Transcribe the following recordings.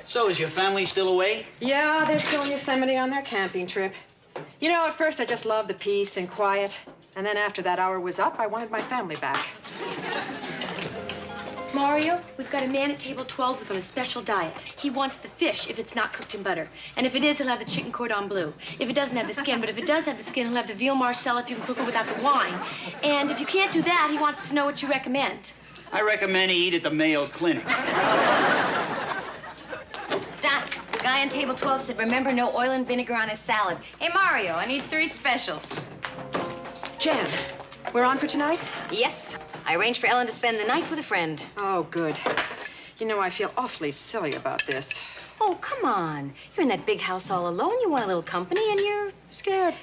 So, is your family still away? Yeah, they're still in Yosemite on their camping trip. You know, at first I just loved the peace and quiet. And then after that hour was up, I wanted my family back. Mario, we've got a man at table 12 who's on a special diet. He wants the fish if it's not cooked in butter. And if it is, he'll have the chicken cordon bleu. If it doesn't have the skin, but if it does have the skin, he'll have the veal marcella if you can cook it without the wine. And if you can't do that, he wants to know what you recommend. I recommend he eat at the Mayo Clinic. Dot, the guy on table 12 said, remember, no oil and vinegar on his salad. Hey, Mario, I need 3 specials. Jan, we're on for tonight? Yes. I arranged for Ellen to spend the night with a friend. Oh, good. You know, I feel awfully silly about this. Oh, come on. You're in that big house all alone. You want a little company, and you're... Scared.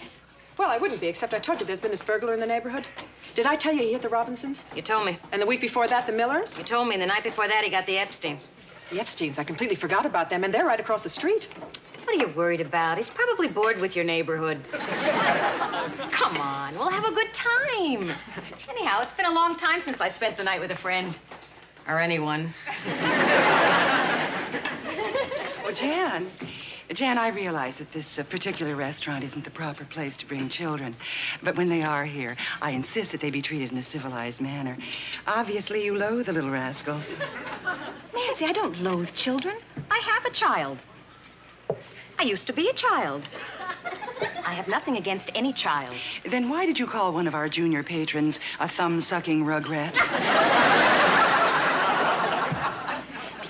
Well, I wouldn't be, except I told you there's been this burglar in the neighborhood. Did I tell you he hit the Robinsons? You told me. And the week before that, the Millers? You told me, and the night before that, he got the Epsteins. The Epsteins, I completely forgot about them, and they're right across the street. What are you worried about? He's probably bored with your neighborhood. Come on, we'll have a good time. Right. Anyhow, it's been a long time since I spent the night with a friend. Or anyone. Well, Jan, I realize that this particular restaurant isn't the proper place to bring children. But when they are here, I insist that they be treated in a civilized manner. Obviously, you loathe the little rascals. Nancy, I don't loathe children. I have a child. I used to be a child. I have nothing against any child. Then why did you call one of our junior patrons a thumb-sucking rugrat?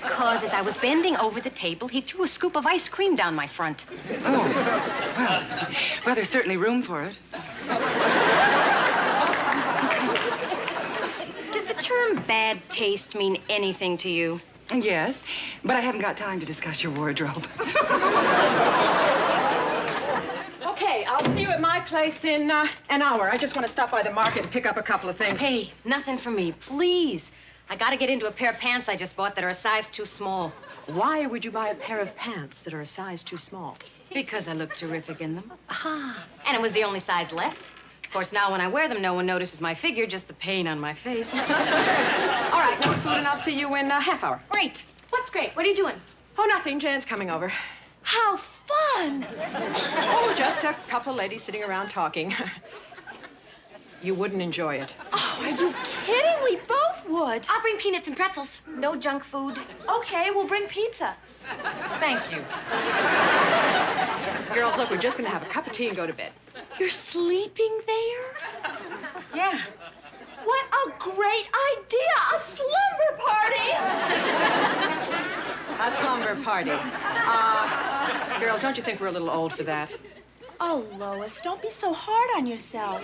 Because as I was bending over the table, he threw a scoop of ice cream down my front. Oh, well, there's certainly room for it. Does the term bad taste mean anything to you? Yes, but I haven't got time to discuss your wardrobe. Okay, I'll see you at my place in an hour. I just want to stop by the market and pick up a couple of things. Hey, nothing for me, please. I gotta get into a pair of pants I just bought that are a size too small. Why would you buy a pair of pants that are a size too small? Because I look terrific in them. Aha. And it was the only size left. Of course, now when I wear them, no one notices my figure, just the pain on my face. All right, more food, and I'll see you in a half hour. Great. What's great? What are you doing? Oh, nothing. Jan's coming over. How fun! Oh, just a couple of ladies sitting around talking. You wouldn't enjoy it. Oh, are you kidding? We both would. I'll bring peanuts and pretzels. No junk food. Okay, we'll bring pizza. Thank you. Girls, look, we're just going to have a cup of tea and go to bed. You're sleeping there? Yeah. What a great idea! A slumber party! A slumber party. Girls, don't you think we're a little old for that? Oh, Lois, don't be so hard on yourself.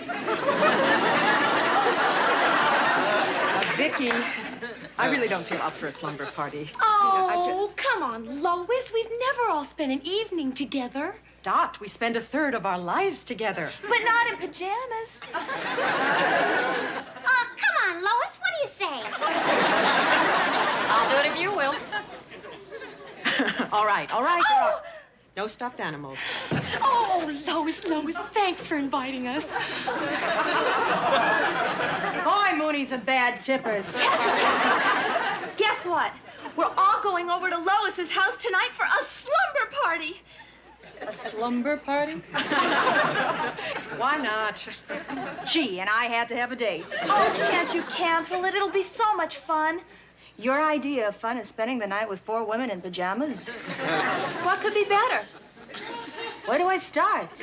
Vicky, I really don't feel up for a slumber party. Oh, come on, Lois. We've never all spent an evening together. Dot, we spend a third of our lives together. But not in pajamas. Oh, come on, Lois. What do you say? I'll do it if you will. All right. Oh! No stuffed animals. Oh, Lois, thanks for inviting us. Boy, Mooney's a bad tippers. Guess what? We're all going over to Lois's house tonight for a slumber party. A slumber party? Why not? Gee, and I had to have a date. Oh, can't you cancel it? It'll be so much fun. Your idea of fun is spending the night with 4 women in pajamas? What could be better? Where do I start?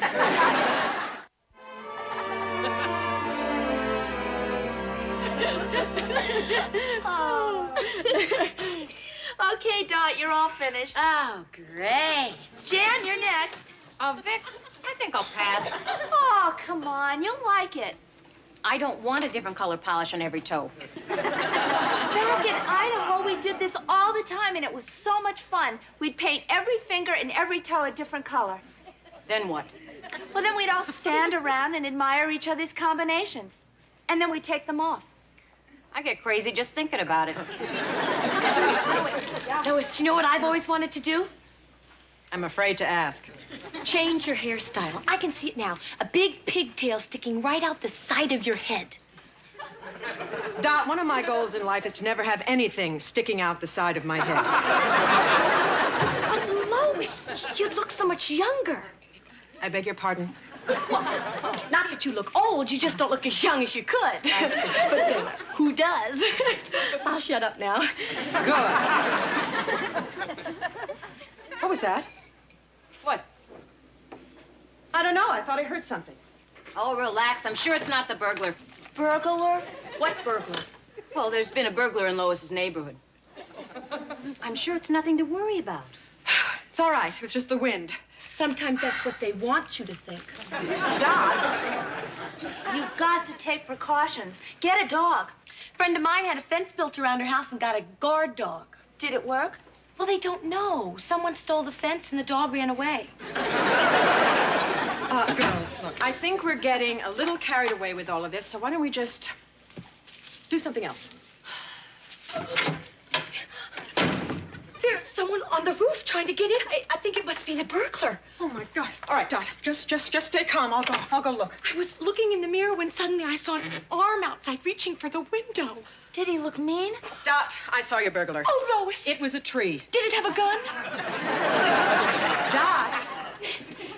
Oh. Okay, Dot, you're all finished. Oh, great. Jan, you're next. Oh, Vic, I think I'll pass. Oh, come on. You'll like it. I don't want a different color polish on every toe. Back in Idaho, we did this all the time, and it was so much fun. We'd paint every finger and every toe a different color. Then what? Well, then we'd all stand around and admire each other's combinations. And then we'd take them off. I get crazy just thinking about it. Lois, you know what I've always wanted to do? I'm afraid to ask. Change your hairstyle. I can see it now. A big pigtail sticking right out the side of your head. Dot, one of my goals in life is to never have anything sticking out the side of my head. But Lois, you look so much younger. I beg your pardon? Not that you look old, you just don't look as young as you could. I see. But then, who does? I'll shut up now. Good. What was that? What? I don't know. I thought I heard something. Oh, relax. I'm sure it's not the burglar. Burglar? What burglar? Well, there's been a burglar in Lois's neighborhood. I'm sure it's nothing to worry about. It's all right. It was just the wind. Sometimes that's what they want you to think. Dot! You've got to take precautions. Get a dog. A friend of mine had a fence built around her house and got a guard dog. Did it work? Well, they don't know. Someone stole the fence and the dog ran away. Girls, look, I think we're getting a little carried away with all of this, so why don't we just do something else? There's someone on the roof trying to get in. I think it must be the burglar. Oh, my God. All right, Dot, just stay calm. I'll go look. I was looking in the mirror when suddenly I saw an arm outside reaching for the window. Did he look mean? Dot, I saw your burglar. Oh, Lois. It was a tree. Did it have a gun? Dot!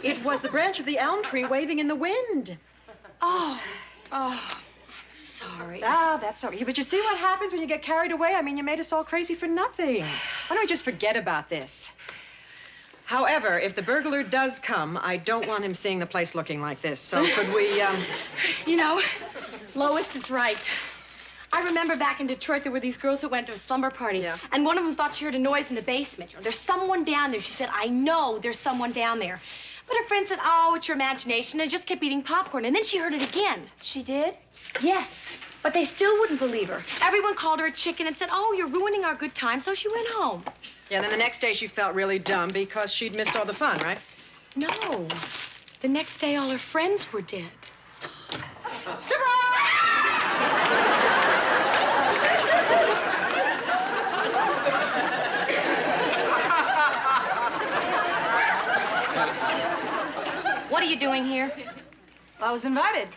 It was the branch of the elm tree waving in the wind. Oh, I'm sorry. Ah, that's okay. But you see what happens when you get carried away? I mean, you made us all crazy for nothing. Why don't we just forget about this? However, if the burglar does come, I don't want him seeing the place looking like this. So could we, You know, Lois is right. I remember back in Detroit, there were these girls that went to a slumber party. Yeah. And one of them thought she heard a noise in the basement. You know, there's someone down there. She said, I know there's someone down there. But her friend said, oh, it's your imagination, and just kept eating popcorn. And then she heard it again. She did? Yes. But they still wouldn't believe her. Everyone called her a chicken and said, oh, you're ruining our good time. So she went home. Yeah, then the next day she felt really dumb because she'd missed all the fun, right? No. The next day, all her friends were dead. What are you doing here? I was invited.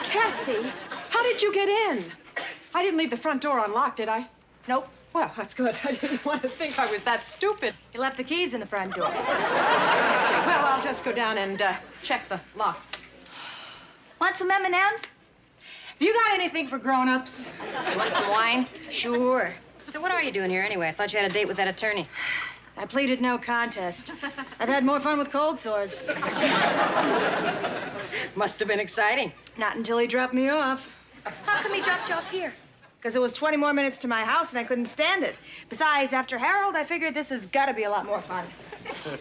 Cassie, how did you get in? I didn't leave the front door unlocked, did I? Nope. Well, that's good. I didn't want to think I was that stupid. You left the keys in the front door. I see. Well, I'll just go down and check the locks. Want some M&Ms? Have you got anything for grown-ups? You want some wine? Sure. So what are you doing here anyway? I thought you had a date with that attorney. I pleaded no contest. I've had more fun with cold sores. Must have been exciting. Not until he dropped me off. How come he dropped you off here? Because it was 20 more minutes to my house and I couldn't stand it. Besides, after Harold, I figured this has got to be a lot more fun.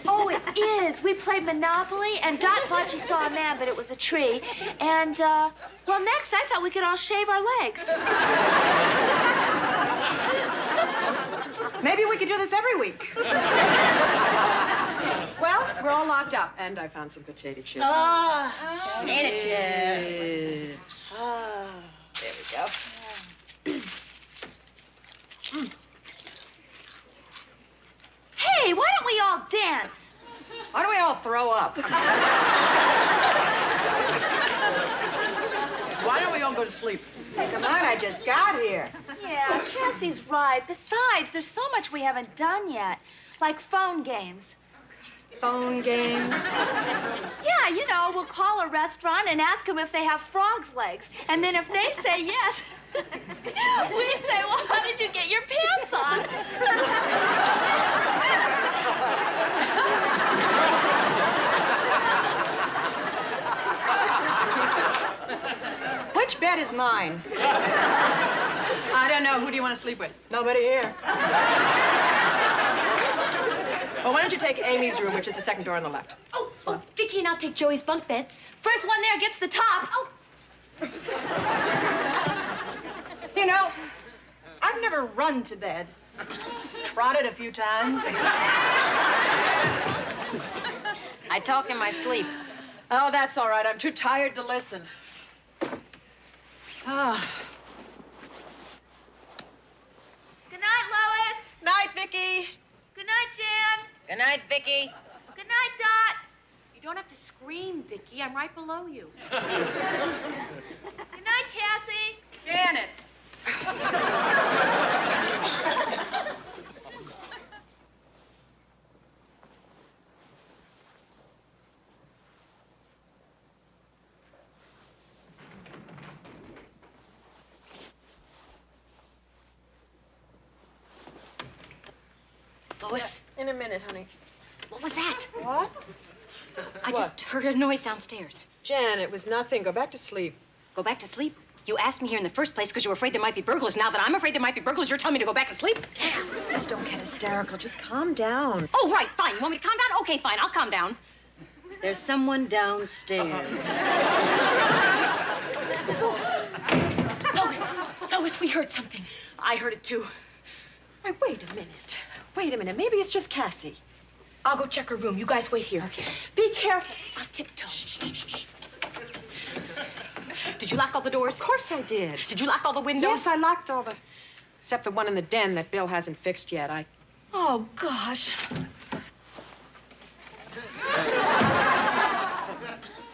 Oh, it is. We played Monopoly, and Dot thought she saw a man, but it was a tree. And, well, next I thought we could all shave our legs. Maybe we could do this every week. Well, we're all locked up, and I found some potato chips. Potato chips. There we go. Hey, why don't we all dance? Why don't we all throw up? Why don't we all go to sleep? Hey, come on, I just got here. Yeah, Cassie's right. Besides, there's so much we haven't done yet, like phone games. Phone games. Yeah, you know, we'll call a restaurant and ask them if they have frog's legs. And then if they say yes, we say, well, how did you get your pants on? Which bed is mine? I don't know. Who do you want to sleep with? Nobody here. Well, why don't you take Amy's room, which is the second door on the left? Oh, Vicky and I'll take Joey's bunk beds. First one there gets the top. Oh, You know, I've never run to bed. Trotted a few times. I talk in my sleep. Oh, that's all right. I'm too tired to listen. Ah. Good night, Lois. Night, Vicky. Good night, Jan. Good night, Vicky. Good night, Dot. you don't have to scream, Vicky. I'm right below you. Good night, Cassie. Janet. Lois, In a minute, honey. what was that? What? I just heard a noise downstairs. Jan, it was nothing. Go back to sleep. Go back to sleep? You asked me here in the first place because you were afraid there might be burglars. Now that I'm afraid there might be burglars, you're telling me to go back to sleep? Please don't get hysterical. Just calm down. Oh, right, fine. You want me to calm down? Okay, fine, I'll calm down. There's someone downstairs. Lois, we heard something. I heard it too. Wait a minute. Wait a minute. Maybe it's just Cassie. I'll go check her room. You guys wait here. Okay. Be careful. I'll tiptoe. Did you lock all the doors? Of course I did. Did you lock all the windows? Yes, I locked all the... Except the one in the den that Bill hasn't fixed yet. Oh, gosh.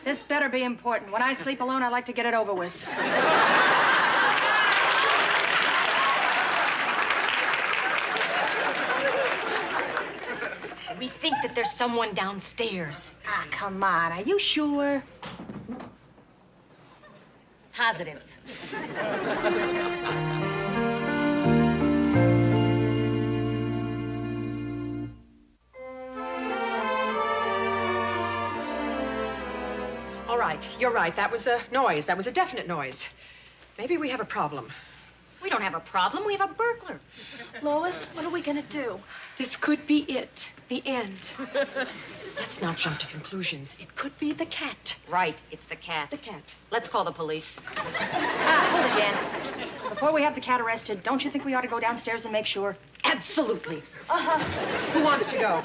This better be important. When I sleep alone, I like to get it over with. We think that there's someone downstairs. Ah, come on. Are you sure? Positive. All right, you're right. That was a noise. That was a definite noise. Maybe we have a problem. We don't have a problem. We have a burglar. Lois, what are we gonna do? This could be it. The end. Let's not jump to conclusions. It could be the cat. Right, it's the cat. The cat. Let's call the police. Hold it, Jan. Before we have the cat arrested, don't you think we ought to go downstairs and make sure? Absolutely. Who wants to go?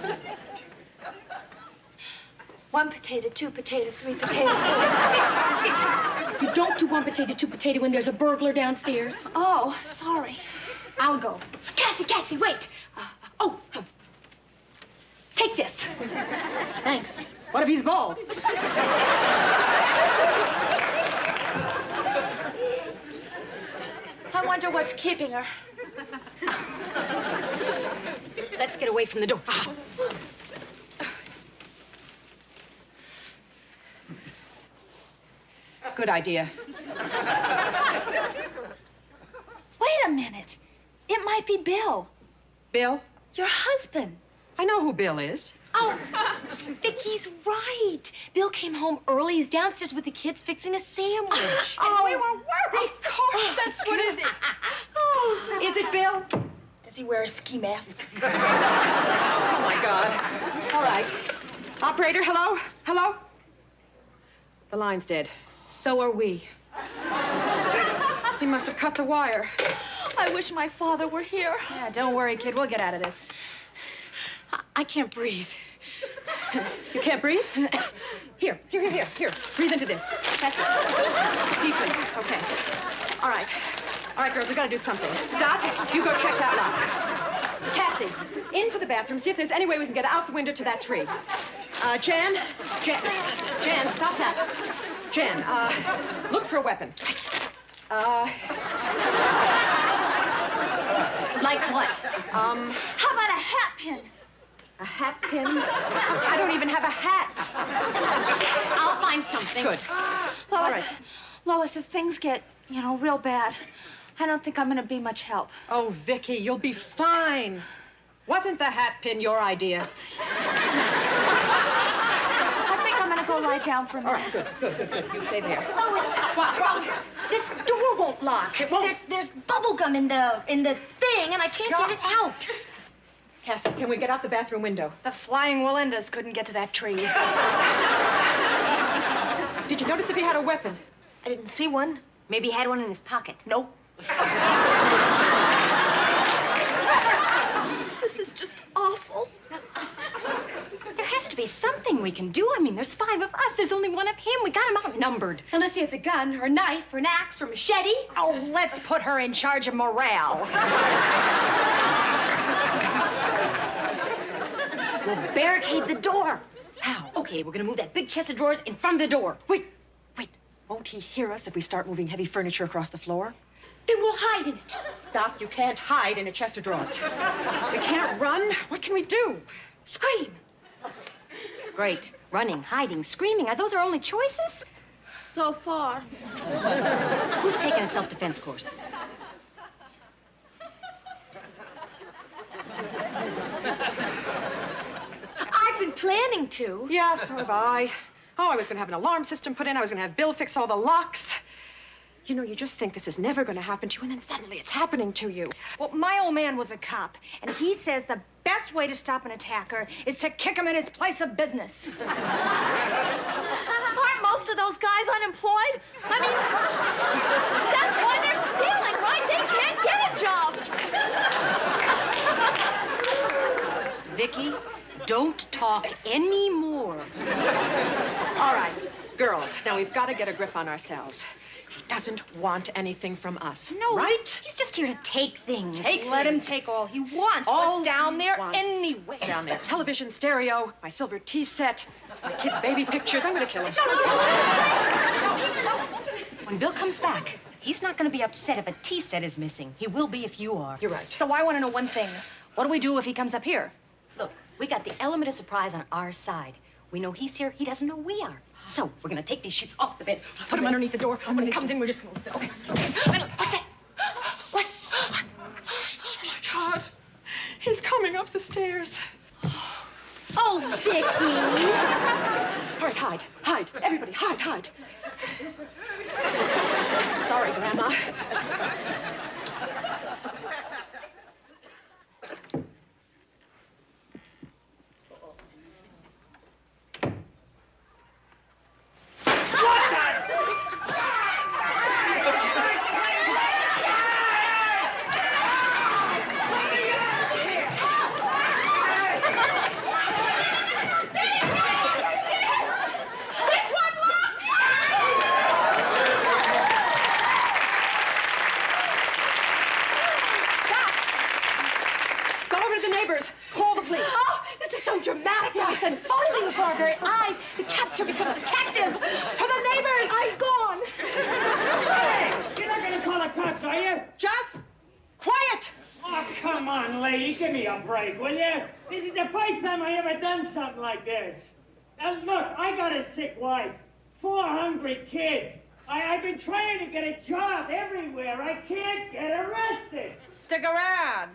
1 potato, 2 potato, 3 potato, 4. You don't do 1 potato, 2 potato when there's a burglar downstairs. Oh, sorry. I'll go. Cassie, wait. Take this. Thanks. What if he's bald? I wonder what's keeping her. Let's get away from the door. Good idea. Wait a minute. It might be Bill, Bill? your husband. I know who Bill is. Oh, Vicky's right. Bill came home early. He's downstairs with the kids fixing a sandwich. Oh, we were worried. Of course, that's what it is. Oh, is it Bill? Does he wear a ski mask? Oh, my God. All right. Operator, hello? Hello? The line's dead. So are we. He must have cut the wire. I wish my father were here. Yeah, don't worry, kid. We'll get out of this. I can't breathe. You can't breathe? Here. Breathe into this. That's it. Deeply. Okay. All right. All right, girls, we gotta do something. Dot, you go check that lock. Cassie, into the bathroom, see if there's any way we can get out the window to that tree. Jan, stop that. Jan, look for a weapon. Like what? How about a hat pin? A hat pin? I don't even have a hat. I'll find something. Good. Lois, All right. Lois, if things get, real bad, I don't think I'm gonna be much help. Oh, Vicky, you'll be fine. Wasn't the hat pin your idea? I think I'm gonna go lie down for a All minute. right, good. You stay there. Lois, What? this door won't lock. It won't. There's bubble gum in the thing, and I can't get it out. Cassie, can we get out the bathroom window? The flying Wallendas couldn't get to that tree. Did you notice if he had a weapon? I didn't see one. Maybe he had one in his pocket. Nope. This is just awful. There has to be something we can do. I mean, there's 5 of us. There's only 1 of him. We got him outnumbered. Unless he has a gun, or a knife, or an axe, or a machete. Oh, let's put her in charge of morale. We'll barricade the door. How? Okay, we're gonna move that big chest of drawers in front of the door. Wait. Won't he hear us if we start moving heavy furniture across the floor? Then we'll hide in it. Doc, you can't hide in a chest of drawers. We can't run. What can we do? Scream. Great. Running, hiding, screaming. Are those our only choices? So far. Who's taking a self-defense course? I've been planning to. Yeah, so have I. Oh, I was going to have an alarm system put in. I was going to have Bill fix all the locks. You know, you just think this is never going to happen to you, and then suddenly it's happening to you. Well, my old man was a cop, and he says the best way to stop an attacker is to kick him in his place of business. Aren't most of those guys unemployed? I mean, that's why they're stealing, right? They can't get a job. Vicky, don't talk anymore. All right, girls, now we've got to get a grip on ourselves. He doesn't want anything from us. No, right? He's just here to take things. Let him take all he wants. All What's down there wants. anyway? What's down there? Television, stereo, my silver tea set, my kids' baby pictures. I'm going to kill him. When Bill comes back, he's not going to be upset if a tea set is missing. He will be if you are. You're right. So I want to know one thing. What do we do if he comes up here? Look, we got the element of surprise on our side. We know he's here. He doesn't know we are. So we're going to take these sheets off the bed, put them underneath the door. When he comes in, we're just going to... Okay. What's that? What? God, he's coming up the stairs. Oh, Vicky. All right, hide. Everybody, hide. Sorry, Grandma. Call the police. Oh, this is so dramatic. It's unfolding before our very eyes. The captor becomes the captive. To the neighbors! I'm gone. Hey, you're not gonna call the cops, are you? Just quiet! Oh, come on, lady, give me a break, will you? This is the first time I ever done something like this. Now, look, I got a sick wife, 4 hungry kids. I've been trying to get a job everywhere. I can't get arrested. Stick around.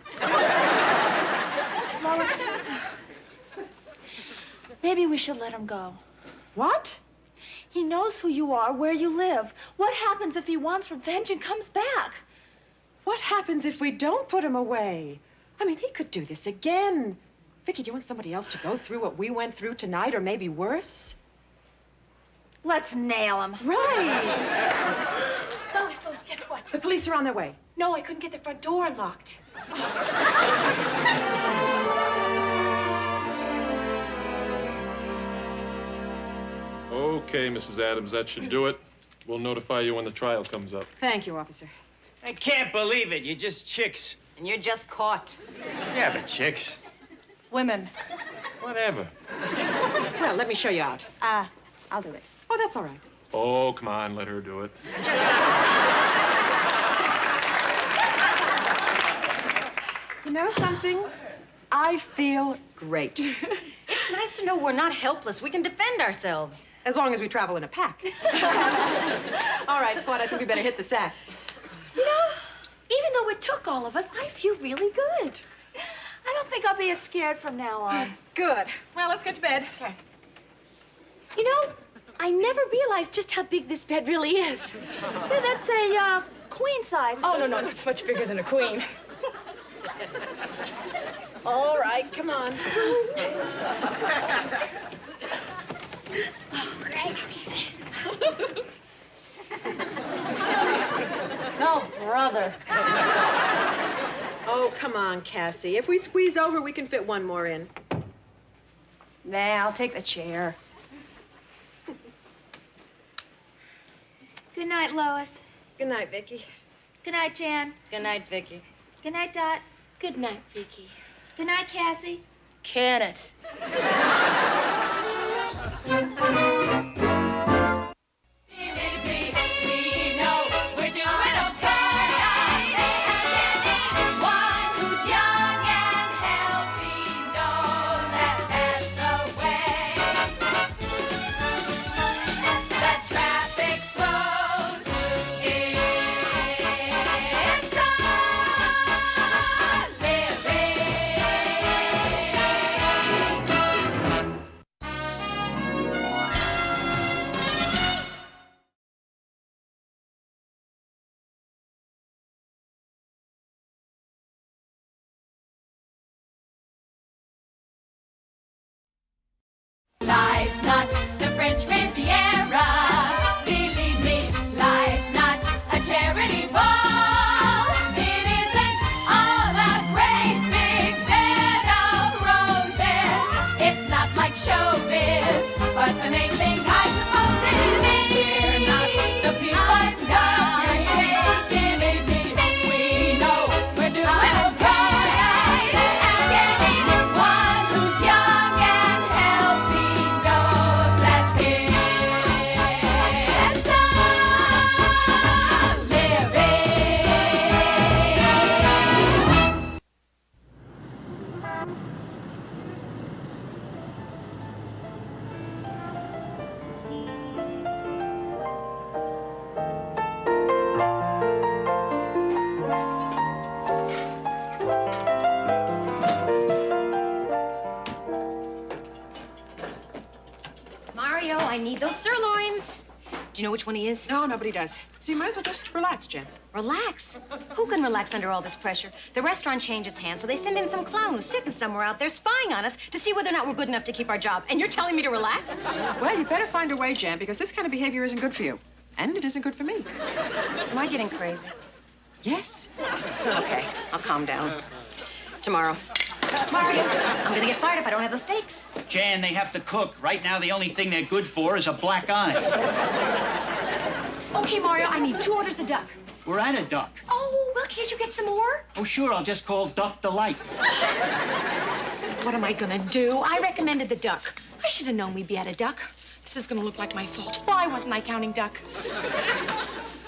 Maybe we should let him go. What? He knows who you are, where you live. What happens if he wants revenge and comes back? What happens if we don't put him away? I mean, he could do this again. Vicky, do you want somebody else to go through what we went through tonight, or maybe worse? Let's nail him. Right. Lois, guess what? The police are on their way. No, I couldn't get the front door unlocked. Okay, Mrs. Adams, that should do it. We'll notify you when the trial comes up. Thank you, officer. I can't believe it. You're just chicks. And you're just caught. Yeah, but chicks. Women. Whatever. Well, let me show you out. I'll do it. Oh, that's all right. Oh, come on, let her do it. You know something? I feel great. It's nice to know we're not helpless. We can defend ourselves. As long as we travel in a pack. All right, squad, I think we better hit the sack. You know, even though it took all of us, I feel really good. I don't think I'll be as scared from now on. Good. Well, let's get to bed. Okay. You know, I never realized just how big this bed really is. Yeah, that's a queen size. Oh, no, it's much bigger than a queen. All right, come on. Oh, brother. Oh, come on, Cassie. If we squeeze over, we can fit one more in. Nah, I'll take the chair. Good night, Lois. Good night, Vicky. Good night, Jan. Good night, Vicky. Good night, Dot. Good night, Vicky. Good night, Cassie. Can it? those sirloins. Do you know which one he is? No, nobody does. So you might as well just relax, Jen. Relax? Who can relax under all this pressure? The restaurant changes hands, so they send in some clown who's sitting somewhere out there spying on us to see whether or not we're good enough to keep our job. And you're telling me to relax? Well, you better find a way, Jen, because this kind of behavior isn't good for you. And it isn't good for me. Am I getting crazy? Yes. Okay, I'll calm down. Tomorrow. Mario, I'm gonna get fired if I don't have those steaks. Jan, they have to cook. Right now, the only thing they're good for is a black eye. Okay, Mario, I need 2 orders of duck. We're at a duck. Oh, well, can't you get some more? Oh, sure, I'll just call Duck Delight. What am I gonna do? I recommended the duck. I should have known we'd be at a duck. This is gonna look like my fault. Why wasn't I counting duck?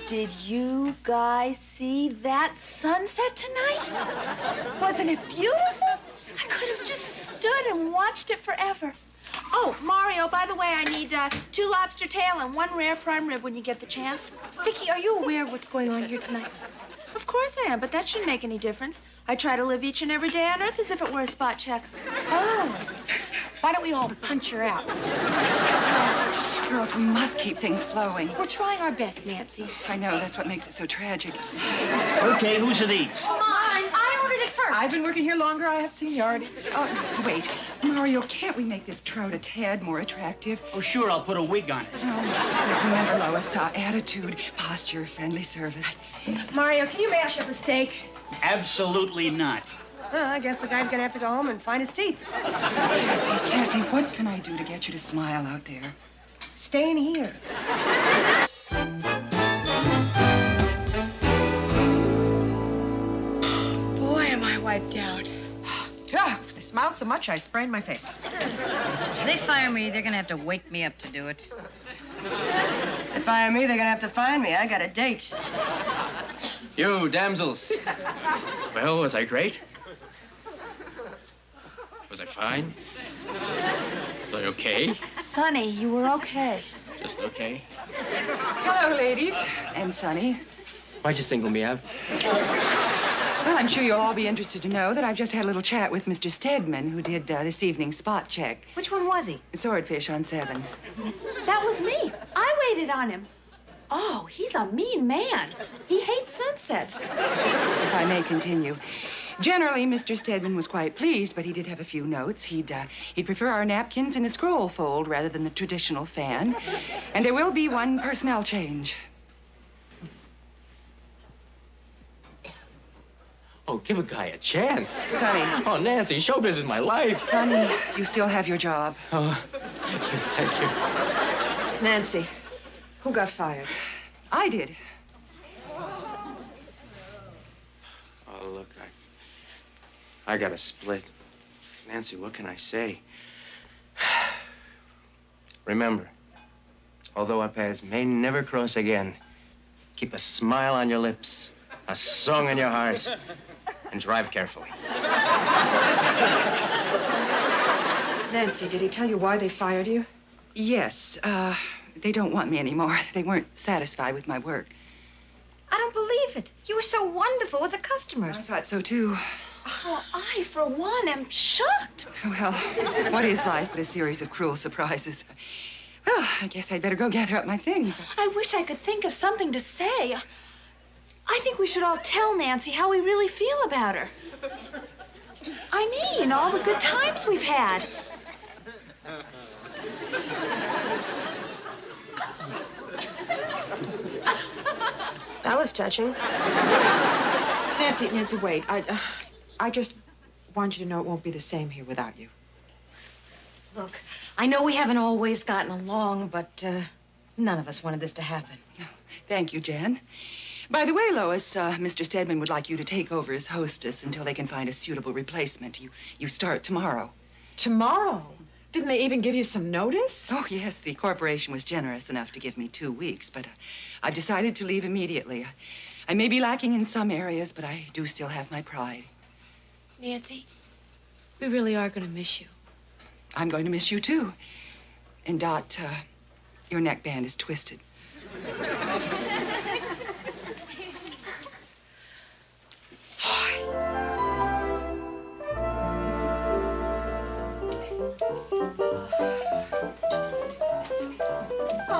Did you guys see that sunset tonight? Wasn't it beautiful? I could have just stood and watched it forever. Oh, Mario, by the way, I need 2 lobster tail and 1 rare prime rib when you get the chance. Vicky, are you aware of what's going on here tonight? Of course I am, but that shouldn't make any difference. I try to live each and every day on Earth as if it were a spot check. Oh, why don't we all punch her out? Girls, we must keep things flowing. We're trying our best, Nancy. I know, that's what makes it so tragic. Okay, whose are these? Mine. I ordered it first. I've been working here longer. I have seniority. Oh, wait. Mario, can't we make this trout a tad more attractive? Oh, sure, I'll put a wig on it. Remember, Lois, attitude, posture, friendly service. Mario, can you mash up a steak? Absolutely not. Well, I guess the guy's gonna have to go home and find his teeth. Cassie, what can I do to get you to smile out there? Stay in here. Boy, am I wiped out. I smiled so much I sprained my face. If they fire me, they're gonna have to wake me up to do it. If they fire me, they're gonna have to find me. I got a date. You, damsels. Well, was I great? Was I fine? Was I okay? Sonny, you were okay. Just okay? Hello, ladies. And Sonny. Why'd you single me out? Well, I'm sure you'll all be interested to know that I've just had a little chat with Mr. Stedman, who did this evening's spot check. Which one was he? Swordfish on 7. That was me. I waited on him. Oh, he's a mean man. He hates sunsets. If I may continue. Generally, Mr. Stedman was quite pleased, but he did have a few notes. He'd prefer our napkins in a scroll fold rather than the traditional fan. And there will be 1 personnel change. Oh, give a guy a chance. Sonny. Oh, Nancy, showbiz is my life. Sonny, you still have your job. Oh, thank you. Nancy, who got fired? I did. Oh, look, I got a split. Nancy, what can I say? Remember, although our paths may never cross again, keep a smile on your lips, a song in your heart, and drive carefully. Nancy, did he tell you why they fired you? Yes, they don't want me anymore. They weren't satisfied with my work. I don't believe it. You were so wonderful with the I customers. thought so, too. Well, I, for one, am shocked. Well, what is life but a series of cruel surprises? Well, I guess I'd better go gather up my things. I wish I could think of something to say. I think we should all tell Nancy how we really feel about her. I mean, all the good times we've had. That was touching. Nancy, wait. I just want you to know it won't be the same here without you. Look, I know we haven't always gotten along, but none of us wanted this to happen. Thank you, Jan. By the way, Lois, Mr. Stedman would like you to take over as hostess until they can find a suitable replacement. You start tomorrow. Tomorrow? Didn't they even give you some notice? Oh, yes, the corporation was generous enough to give me 2 weeks, but I've decided to leave immediately. I may be lacking in some areas, but I do still have my pride. Nancy, we really are going to miss you. I'm going to miss you, too. And, Dot, your neckband is twisted.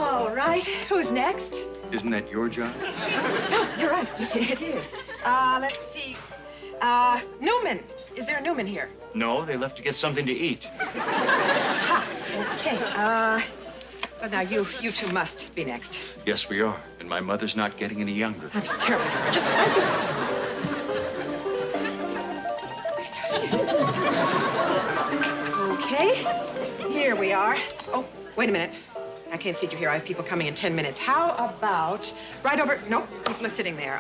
All right, who's next? Isn't that your job? No, you're right. It is. Let's see. Newman. Is there a Newman here? No, they left to get something to eat. Ha. Okay. Well, now you two must be next. Yes, we are. And my mother's not getting any younger. I'm terribly sorry. Just right this way. Okay. Here we are. Oh, wait a minute. I can't seat you here. I have people coming in 10 minutes. How about right over? Nope, people are sitting there.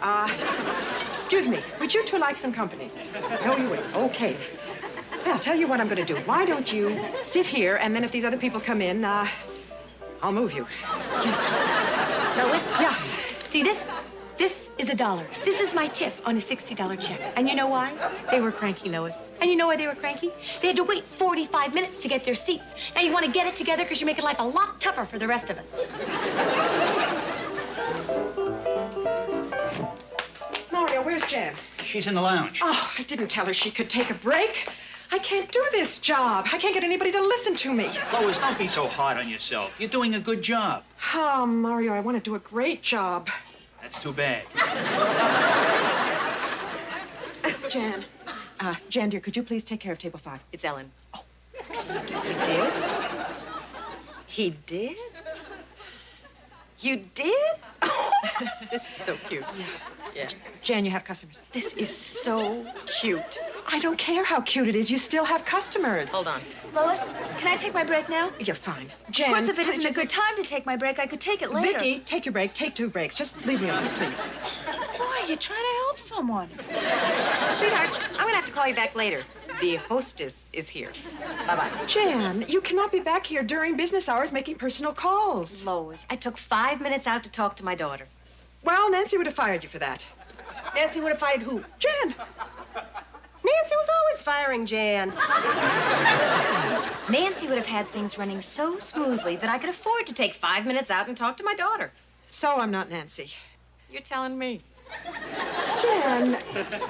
Excuse me. Would you two like some company? No, you wouldn't. Okay. Well, I'll tell you what I'm going to do. Why don't you sit here, and then if these other people come in, I'll move you. Excuse me. Lois? Yeah. See this? This is $1. This is my tip on a $60 check. And you know why? They were cranky, Lois. And you know why they were cranky? They had to wait 45 minutes to get their seats. Now you want to get it together because you're making life a lot tougher for the rest of us. Mario, where's Jan? She's in the lounge. Oh, I didn't tell her she could take a break. I can't do this job. I can't get anybody to listen to me. Lois, don't be so hard on yourself. You're doing a good job. Oh, Mario, I want to do a great job. That's too bad. Jan. Jan, dear, could you please take care of table 5? It's Ellen. Oh. He did? He did? You did? This is so cute. Yeah. Jan, you have customers. This is so cute. I don't care how cute it is. You still have customers. Hold on. Lois, can I take my break now? You're fine. Jan, Of course, if it isn't a just- good time to take my break, I could take it later. Vicky, take your break. Take 2 breaks. Just leave me alone, please. Boy, you're trying to help someone. Sweetheart, I'm gonna have to call you back later. The hostess is here. Bye-bye. Jan, you cannot be back here during business hours making personal calls. Lois, I took 5 minutes out to talk to my daughter. Well, Nancy would have fired you for that. Nancy would have fired who? Jan! Nancy was always firing Jan. Nancy would have had things running so smoothly that I could afford to take 5 minutes out and talk to my daughter. So I'm not Nancy. You're telling me. Jan,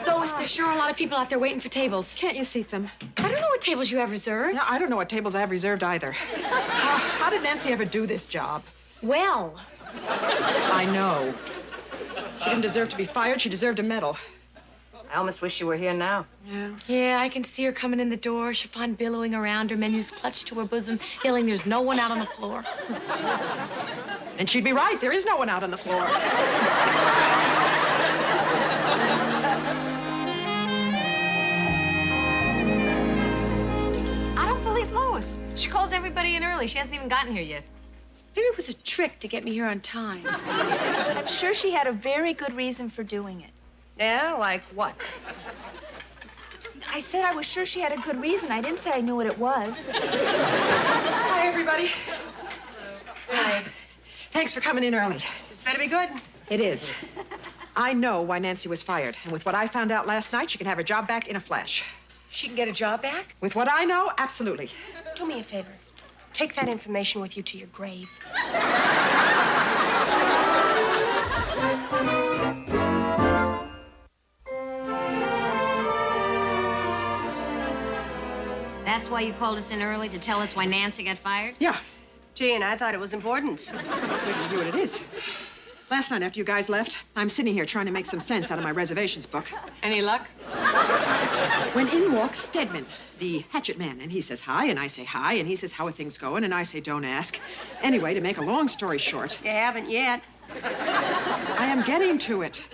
Lois, there's sure a lot of people out there waiting for tables. can't you seat them? I don't know what tables you have reserved. No, I don't know what tables I have reserved either. How did Nancy ever do this job? Well, I know. She didn't deserve to be fired. She deserved a medal. I almost wish you were here now. Yeah. yeah, I can see her coming in the door, chiffon billowing around her, menus clutched to her bosom, yelling, "There's no one out on the floor." And she'd be right. There is no one out on the floor. I don't believe Lois. She calls everybody in early. She hasn't even gotten here yet. Maybe it was a trick to get me here on time. I'm sure she had a very good reason for doing it. Yeah, like what? I said I was sure she had a good reason. I didn't say I knew what it was. Hi, everybody. Hi. Thanks for coming in early. This better be good. It is. I know why Nancy was fired. And with what I found out last night, she can have her job back in a flash. She can get a job back? With what I know, absolutely. Do me a favor. Take that information with you to your grave. That's why you called us in early, to tell us why Nancy got fired? Yeah. Gee, and I thought it was important. Wait till you hear what it is. Last night after you guys left, I'm sitting here trying to make some sense out of my reservations book. Any luck? When in walks Stedman, the hatchet man, and he says hi, and I say hi, and he says, "How are things going?" And I say, "Don't ask." Anyway, to make a long story short, You haven't yet. I am getting to it.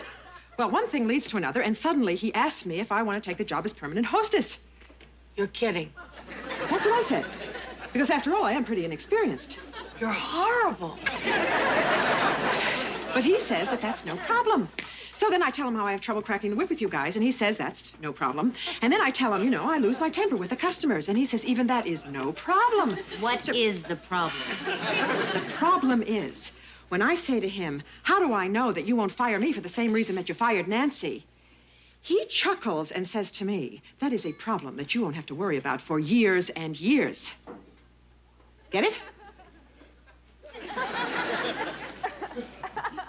Well, one thing leads to another, and suddenly he asks me if I want to take the job as permanent hostess. You're kidding. That's what I said. Because after all, I am pretty inexperienced. You're horrible. But he says that that's no problem. So then I tell him how I have trouble cracking the whip with you guys, and he says that's no problem. And then I tell him, I lose my temper with the customers, and he says even that is no problem. What is the problem? The problem is, when I say to him, "How do I know that you won't fire me for the same reason that you fired Nancy?" He chuckles and says to me, "That is a problem that you won't have to worry about for years and years." Get it?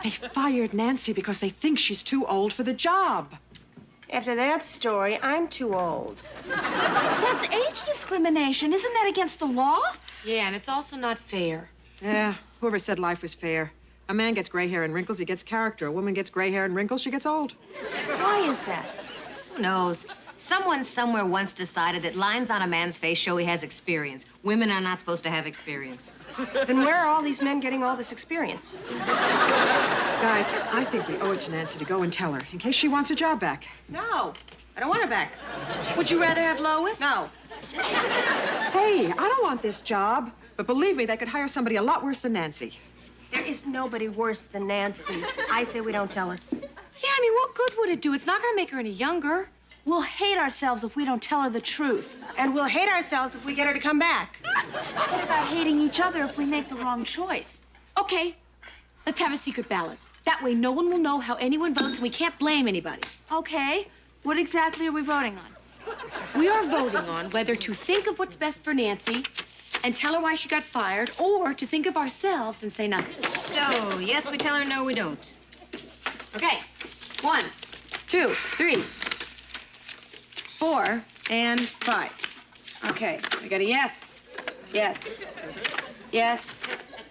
They fired Nancy because they think she's too old for the job. After that story, I'm too old. That's age discrimination. Isn't that against the law? Yeah, and it's also not fair. Yeah, Whoever said life was fair? A man gets gray hair and wrinkles, he gets character. A woman gets gray hair and wrinkles, she gets old. Why is that? Who knows? Someone somewhere once decided that lines on a man's face show he has experience. Women are not supposed to have experience. Then where are all these men getting all this experience? Guys, I think we owe it to Nancy to go and tell her, in case she wants her job back. No, I don't want her back. Would you rather have Lois? No. Hey, I don't want this job. But believe me, they could hire somebody a lot worse than Nancy. There is nobody worse than Nancy. I say we don't tell her. Yeah, I mean, what good would it do? It's not gonna make her any younger. We'll hate ourselves if we don't tell her the truth. And we'll hate ourselves if we get her to come back. What about hating each other if we make the wrong choice? Okay, let's have a secret ballot. That way no one will know how anyone votes and we can't blame anybody. Okay, what exactly are we voting on? We are voting on whether to think of what's best for Nancy and tell her why she got fired, or to think of ourselves and say nothing. So, yes, we tell her, no, we don't. Okay, 1, 2, 3, 4, and 5. Okay, we got a yes, yes, yes,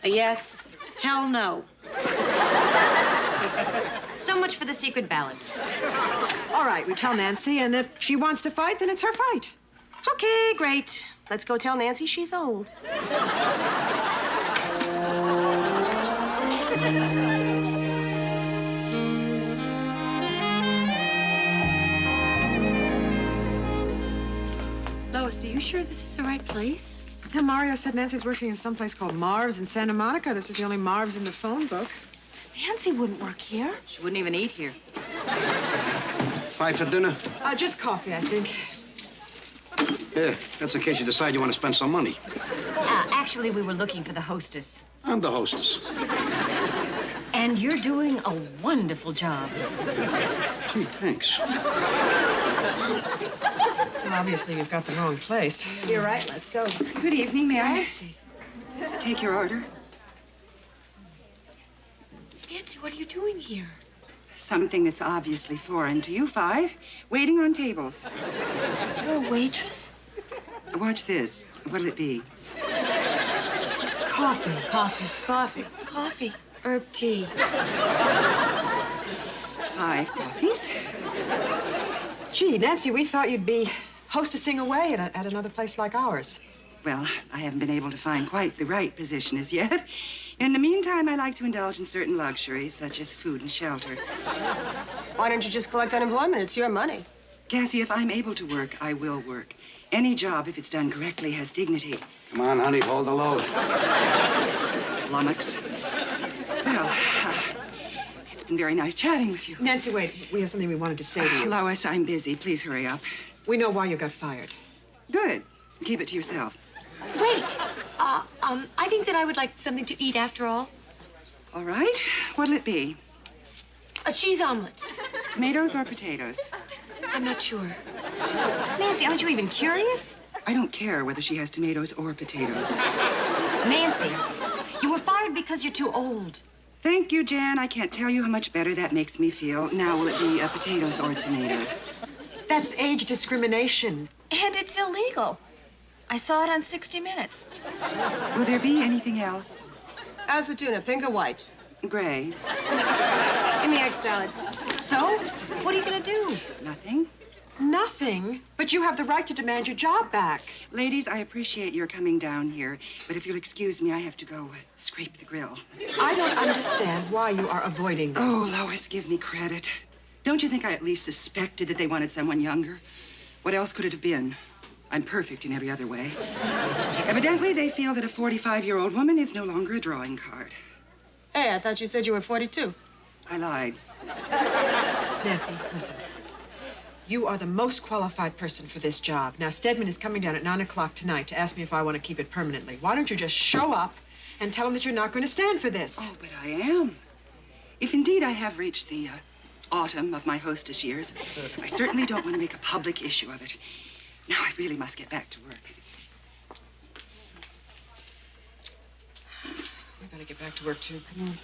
a yes, hell no. So much for the secret ballot. All right, we tell Nancy, and if she wants to fight, then it's her fight. Okay, great. Let's go tell Nancy she's old. Lois, are you sure this is the right place? Yeah, Mario said Nancy's working in some place called Marv's in Santa Monica. This is the only Marv's in the phone book. Nancy wouldn't work here. She wouldn't even eat here. 5 for dinner? Just coffee, I think. Yeah, that's in case you decide you want to spend some money. Actually, we were looking for the hostess. I'm the hostess. And you're doing a wonderful job. Gee, thanks. Well, obviously, you've got the wrong place. You're right, let's go. Good evening, may I take your order? Nancy, what are you doing here? Something that's obviously foreign to you five, waiting on tables. You're a waitress? Watch this. What'll it be? Coffee. Coffee. Coffee. Coffee. Herb tea. 5 coffees. Gee, Nancy, we thought you'd be hostessing away at another place like ours. Well, I haven't been able to find quite the right position as yet. In the meantime, I like to indulge in certain luxuries, such as food and shelter. Why don't you just collect unemployment? It's your money. Cassie, if I'm able to work, I will work. Any job, if it's done correctly, has dignity. Come on, honey, hold the load. Lummox. Well, it's been very nice chatting with you. Nancy, wait. We have something we wanted to say to you. Lois, I'm busy. Please hurry up. We know why you got fired. Good. Keep it to yourself. Wait. I think that I would like something to eat after all. All right. What'll it be? A cheese omelet. Tomatoes or potatoes? I'm not sure. Nancy, aren't you even curious? I don't care whether she has tomatoes or potatoes. Nancy, you were fired because you're too old. Thank you, Jan. I can't tell you how much better that makes me feel. Now, will it be potatoes or tomatoes? That's age discrimination. And it's illegal. I saw it on 60 Minutes. Will there be anything else? How's the tuna, pink or white? Gray. Give me egg salad. So, what are you gonna do? Nothing. Nothing? But you have the right to demand your job back. Ladies, I appreciate your coming down here, but if you'll excuse me, I have to go scrape the grill. I don't understand why you are avoiding this. Oh, Lois, give me credit. Don't you think I at least suspected that they wanted someone younger? What else could it have been? I'm perfect in every other way. Evidently, they feel that a 45-year-old woman is no longer a drawing card. Hey, I thought you said you were 42. I lied. Nancy, listen. You are the most qualified person for this job. Now, Stedman is coming down at 9 o'clock tonight to ask me if I want to keep it permanently. Why don't you just show up and tell him that you're not going to stand for this? Oh, but I am. If indeed I have reached the autumn of my hostess years, I certainly don't want to make a public issue of it. Now I really must get back to work. We better get back to work, too. Come on.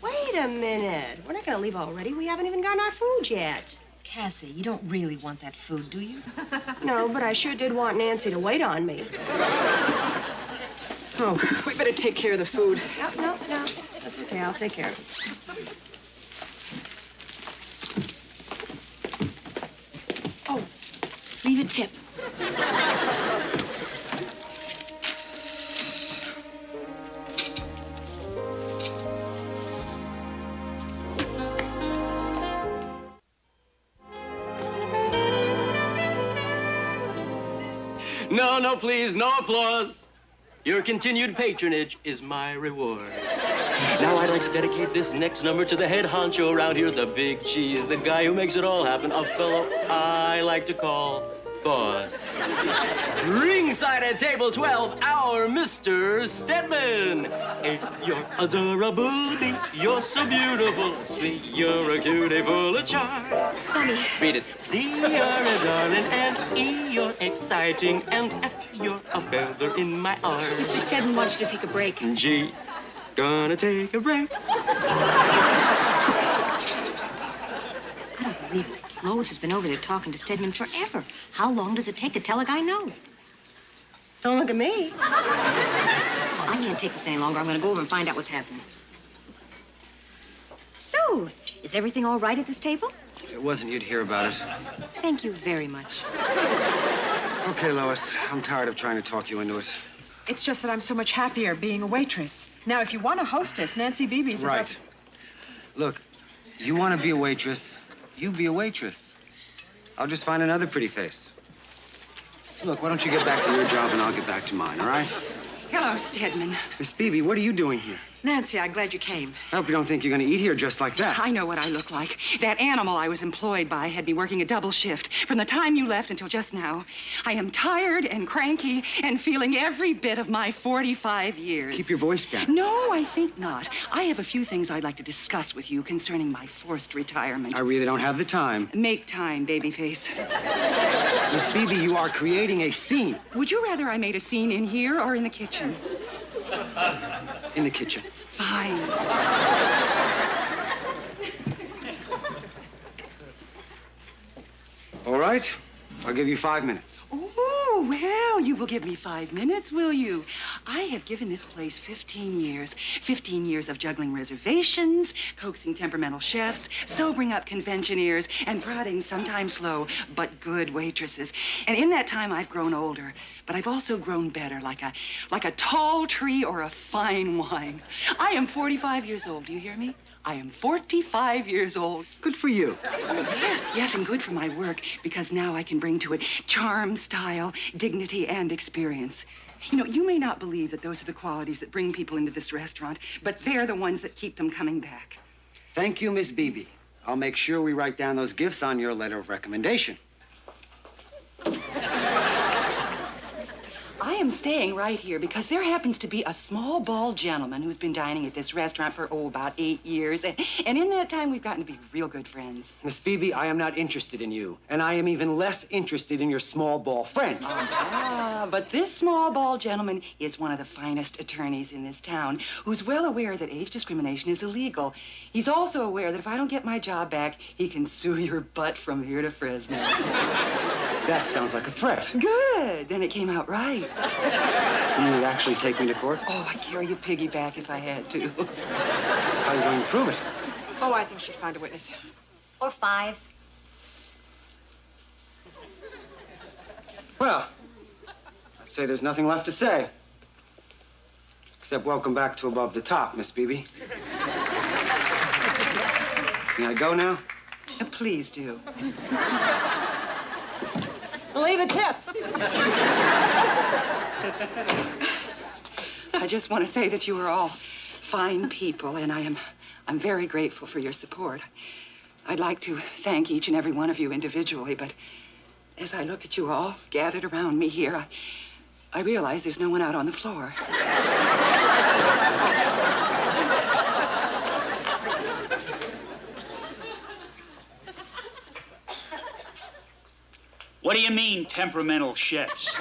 Wait a minute. We're not gonna leave already. We haven't even gotten our food yet. Cassie, you don't really want that food, do you? No, but I sure did want Nancy to wait on me. Oh, we better take care of the food. No. That's okay. I'll take care of it. Oh, leave a tip. No, please, no applause. Your continued patronage is my reward. Now I'd like to dedicate this next number to the head honcho around here, the big cheese, the guy who makes it all happen, a fellow I like to call Boss. Ringside at table 12, our Mr. Stedman. Hey, you're adorable, B. You're so beautiful. C, you're a cutie full of charm. Sonny. Read it. D, you're a darling, and E, you're exciting, and F, you're a feather in my arm. Mr. Stedman wants you to take a break. G, gonna take a break. I don't believe it. Lois has been over there talking to Stedman forever. How long does it take to tell a guy no? Don't look at me. I can't take this any longer. I'm going to go over and find out what's happening. So, is everything all right at this table? If it wasn't, you'd hear about it. Thank you very much. Okay, Lois, I'm tired of trying to talk you into it. It's just that I'm so much happier being a waitress. Now, if you want a hostess, Nancy Beebe's Right. about... Look, you want to be a waitress, you be a waitress. I'll just find another pretty face. Look, why don't you get back to your job and I'll get back to mine, all right? Hello, Stedman. Miss Beebe, what are you doing here? Nancy, I'm glad you came. I hope you don't think you're going to eat here just like that. I know what I look like. That animal I was employed by had me working a double shift from the time you left until just now. I am tired and cranky and feeling every bit of my 45 years. Keep your voice down. No, I think not. I have a few things I'd like to discuss with you concerning my forced retirement. I really don't have the time. Make time, babyface. Miss Beebe, you are creating a scene. Would you rather I made a scene in here or in the kitchen? In the kitchen. Fine. All right, I'll give you 5 minutes. Oh, well, you will give me 5 minutes, will you? I have given this place 15 years. 15 years of juggling reservations, coaxing temperamental chefs, sobering up conventioneers, and prodding sometimes slow but good waitresses. And in that time, I've grown older, but I've also grown better, like a tall tree or a fine wine. I am 45 years old, do you hear me? I am 45 years old. Good for you. Yes, and good for my work, because now I can bring to it charm, style, dignity, and experience. You know, you may not believe that those are the qualities that bring people into this restaurant, but they're the ones that keep them coming back. Thank you, Miss Beebe. I'll make sure we write down those gifts on your letter of recommendation. I am staying right here because there happens to be a small, bald gentleman who's been dining at this restaurant for, about 8 years. And in that time, we've gotten to be real good friends. Miss Beebe, I am not interested in you, and I am even less interested in your small ball friend. But this small, bald gentleman is one of the finest attorneys in this town who's well aware that age discrimination is illegal. He's also aware that if I don't get my job back, he can sue your butt from here to Fresno. That sounds like a threat. Good. Then it came out right. You mean you'd actually take me to court? Oh, I'd carry a piggyback if I had to. How are you going to prove it? Oh, I think we should find a witness. Or 5. Well, I'd say there's nothing left to say. Except welcome back to Above the Top, Miss Beebe. Can I go now? Please do. Leave a tip. I just want to say that you are all fine people, and I'm very grateful for your support. I'd like to thank each and every one of you individually, but as I look at you all gathered around me here, I realize there's no one out on the floor. What do you mean, temperamental chefs?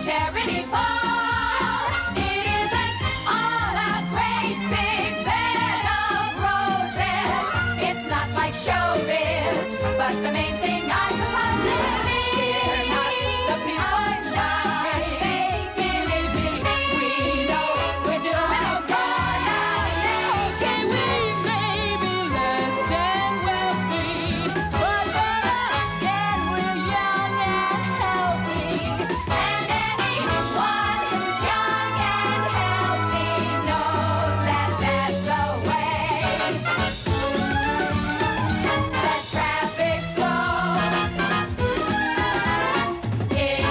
charity ball. It isn't all a great big bed of roses. It's not like showbiz, but the main thing I suppose is we're not the people that they believe me. We know we're doing gonna make it. We may be less than wealthy, but then again we're young and healthy. And anyone who's young and healthy knows that that's the way the traffic flows. It's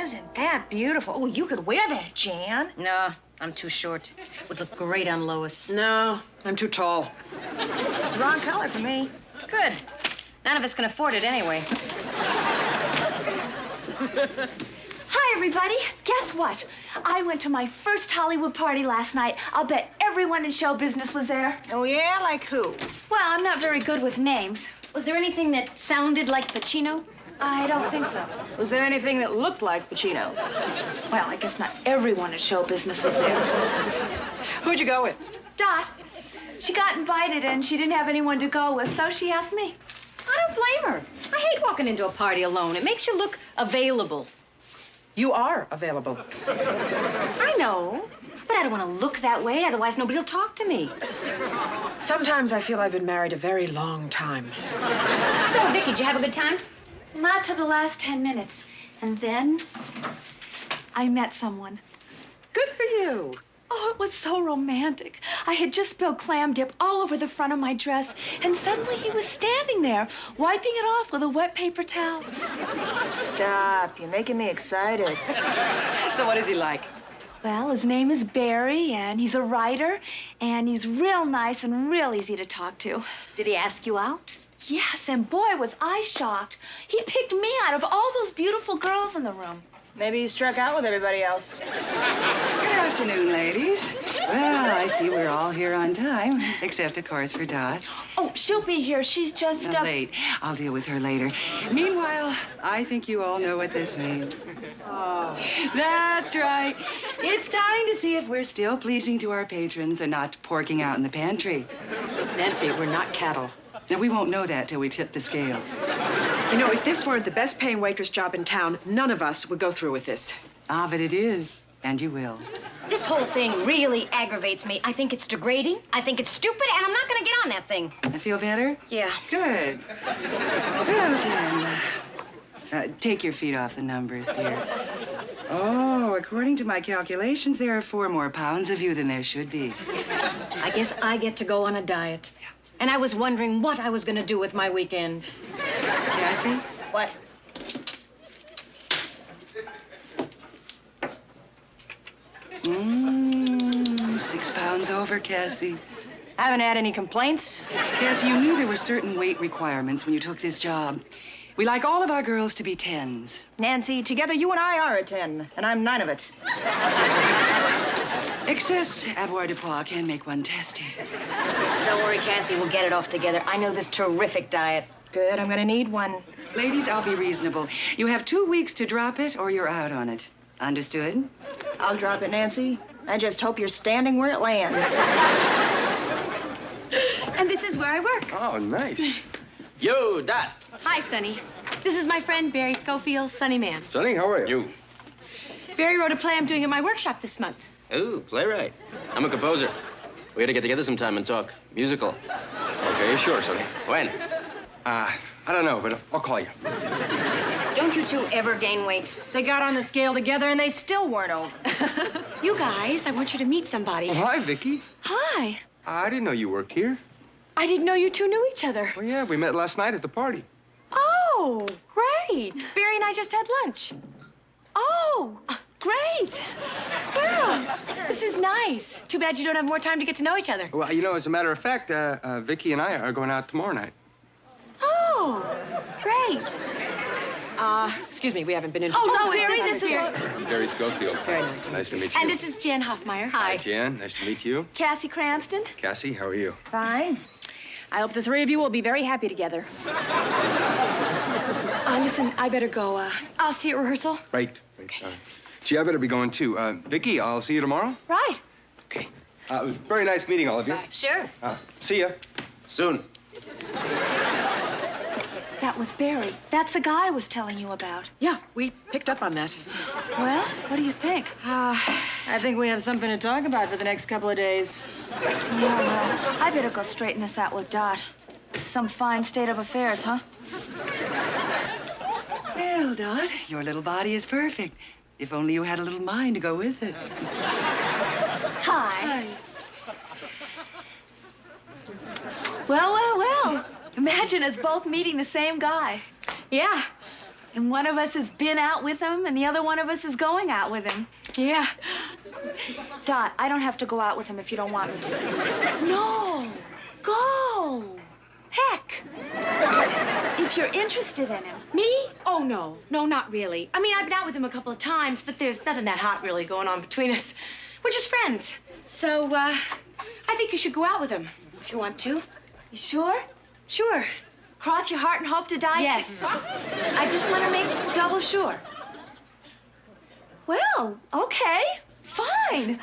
Isn't that beautiful? Oh, you could wear that, Jan. No, I'm too short. Would look great on Lois. No, I'm too tall. It's the wrong color for me. Good. None of us can afford it anyway. Hi, everybody. Guess what? I went to my first Hollywood party last night. I'll bet everyone in show business was there. Oh, yeah? Like who? Well, I'm not very good with names. Was there anything that sounded like Pacino? I don't think so. Was there anything that looked like Pacino? Well, I guess not everyone in show business was there. Who'd you go with? Dot. She got invited and she didn't have anyone to go with, so she asked me. I don't blame her. I hate walking into a party alone. It makes you look available. You are available. I know, but I don't want to look that way, otherwise nobody will talk to me. Sometimes I feel I've been married a very long time. So, Vicky, did you have a good time? Not till the last 10 minutes. And then I met someone. Good for you. Oh, it was so romantic. I had just spilled clam dip all over the front of my dress, and suddenly he was standing there, wiping it off with a wet paper towel. Stop. You're making me excited. So what is he like? Well, his name is Barry, and he's a writer, and he's real nice and real easy to talk to. Did he ask you out? Yes, and boy, was I shocked. He picked me out of all those beautiful girls in the room. Maybe he struck out with everybody else. Good afternoon, ladies. Well, I see we're all here on time, except, of course, for Dot. Oh, she'll be here. She's just Late. I'll deal with her later. Meanwhile, I think you all know what this means. Oh, that's right. It's time to see if we're still pleasing to our patrons and not porking out in the pantry. Nancy, we're not cattle. Now, we won't know that till we tip the scales. You know, if this weren't the best paying waitress job in town, none of us would go through with this. Ah, but it is, and you will. This whole thing really aggravates me. I think it's degrading, I think it's stupid, and I'm not gonna get on that thing. I feel better? Yeah. Good. Well, Jen, take your feet off the numbers, dear. Oh, according to my calculations, there are 4 more pounds of you than there should be. I guess I get to go on a diet. And I was wondering what I was gonna do with my weekend. Cassie? What? Mmm, 6 pounds over, Cassie. Haven't had any complaints. Cassie, you knew there were certain weight requirements when you took this job. We like all of our girls to be 10s. Nancy, together you and I are a 10, and I'm 9 of it. Excess avoirdupois can make one testy. Don't worry, Cassie, we'll get it off together. I know this terrific diet. Good, I'm gonna need one. Ladies, I'll be reasonable. You have 2 weeks to drop it or you're out on it. Understood? I'll drop it, Nancy. I just hope you're standing where it lands. And this is where I work. Oh, nice. Yo, Dot. Hi, Sonny. This is my friend Barry Schofield, Sonny Man. Sonny, how are you? Barry wrote a play I'm doing in my workshop this month. Ooh, playwright. I'm a composer. We gotta get together sometime and talk musical. Okay, sure, Sonny. When? I don't know, but I'll call you. Don't you two ever gain weight? They got on the scale together and they still weren't over. You guys, I want you to meet somebody. Oh, hi, Vicky. Hi. I didn't know you worked here. I didn't know you two knew each other. Well, yeah, we met last night at the party. Oh, great. Barry and I just had lunch. Oh, great. Wow, this is nice. Too bad you don't have more time to get to know each other. Well, you know, as a matter of fact, Vicky and I are going out tomorrow night. Oh, Great. Excuse me, we haven't been in. Oh, no, Barry, this is... I'm Barry Schofield. Very nice to Nice to meet you. And this is Jan Hoffmeyer. Hi, Jan. Nice to meet you. Cassie Cranston. Cassie, how are you? Fine. I hope the three of you will be very happy together. Listen, I better go. I'll see you at rehearsal. Right. Gee, I better be going too. Vicky, I'll see you tomorrow. Right. Okay. It was very nice meeting all of you. Sure. See ya. Soon. That was Barry. That's the guy I was telling you about. Yeah, we picked up on that. Well, what do you think? I think we have something to talk about for the next couple of days. Yeah, well, I better go straighten this out with Dot. Some fine state of affairs, huh? Well, Dot, your little body is perfect. If only you had a little mind to go with it. Hi. Well. Imagine us both meeting the same guy. Yeah. And one of us has been out with him, and the other one of us is going out with him. Yeah. Dot, I don't have to go out with him if you don't want me to. No. Go. Heck. If you're interested in him. Me? Oh, no. No, not really. I mean, I've been out with him a couple of times, but there's nothing that hot really going on between us. We're just friends. So, I think you should go out with him if you want to. You sure? Sure. Cross your heart and hope to die? Yes. I just want to make double sure. Well, okay. Fine.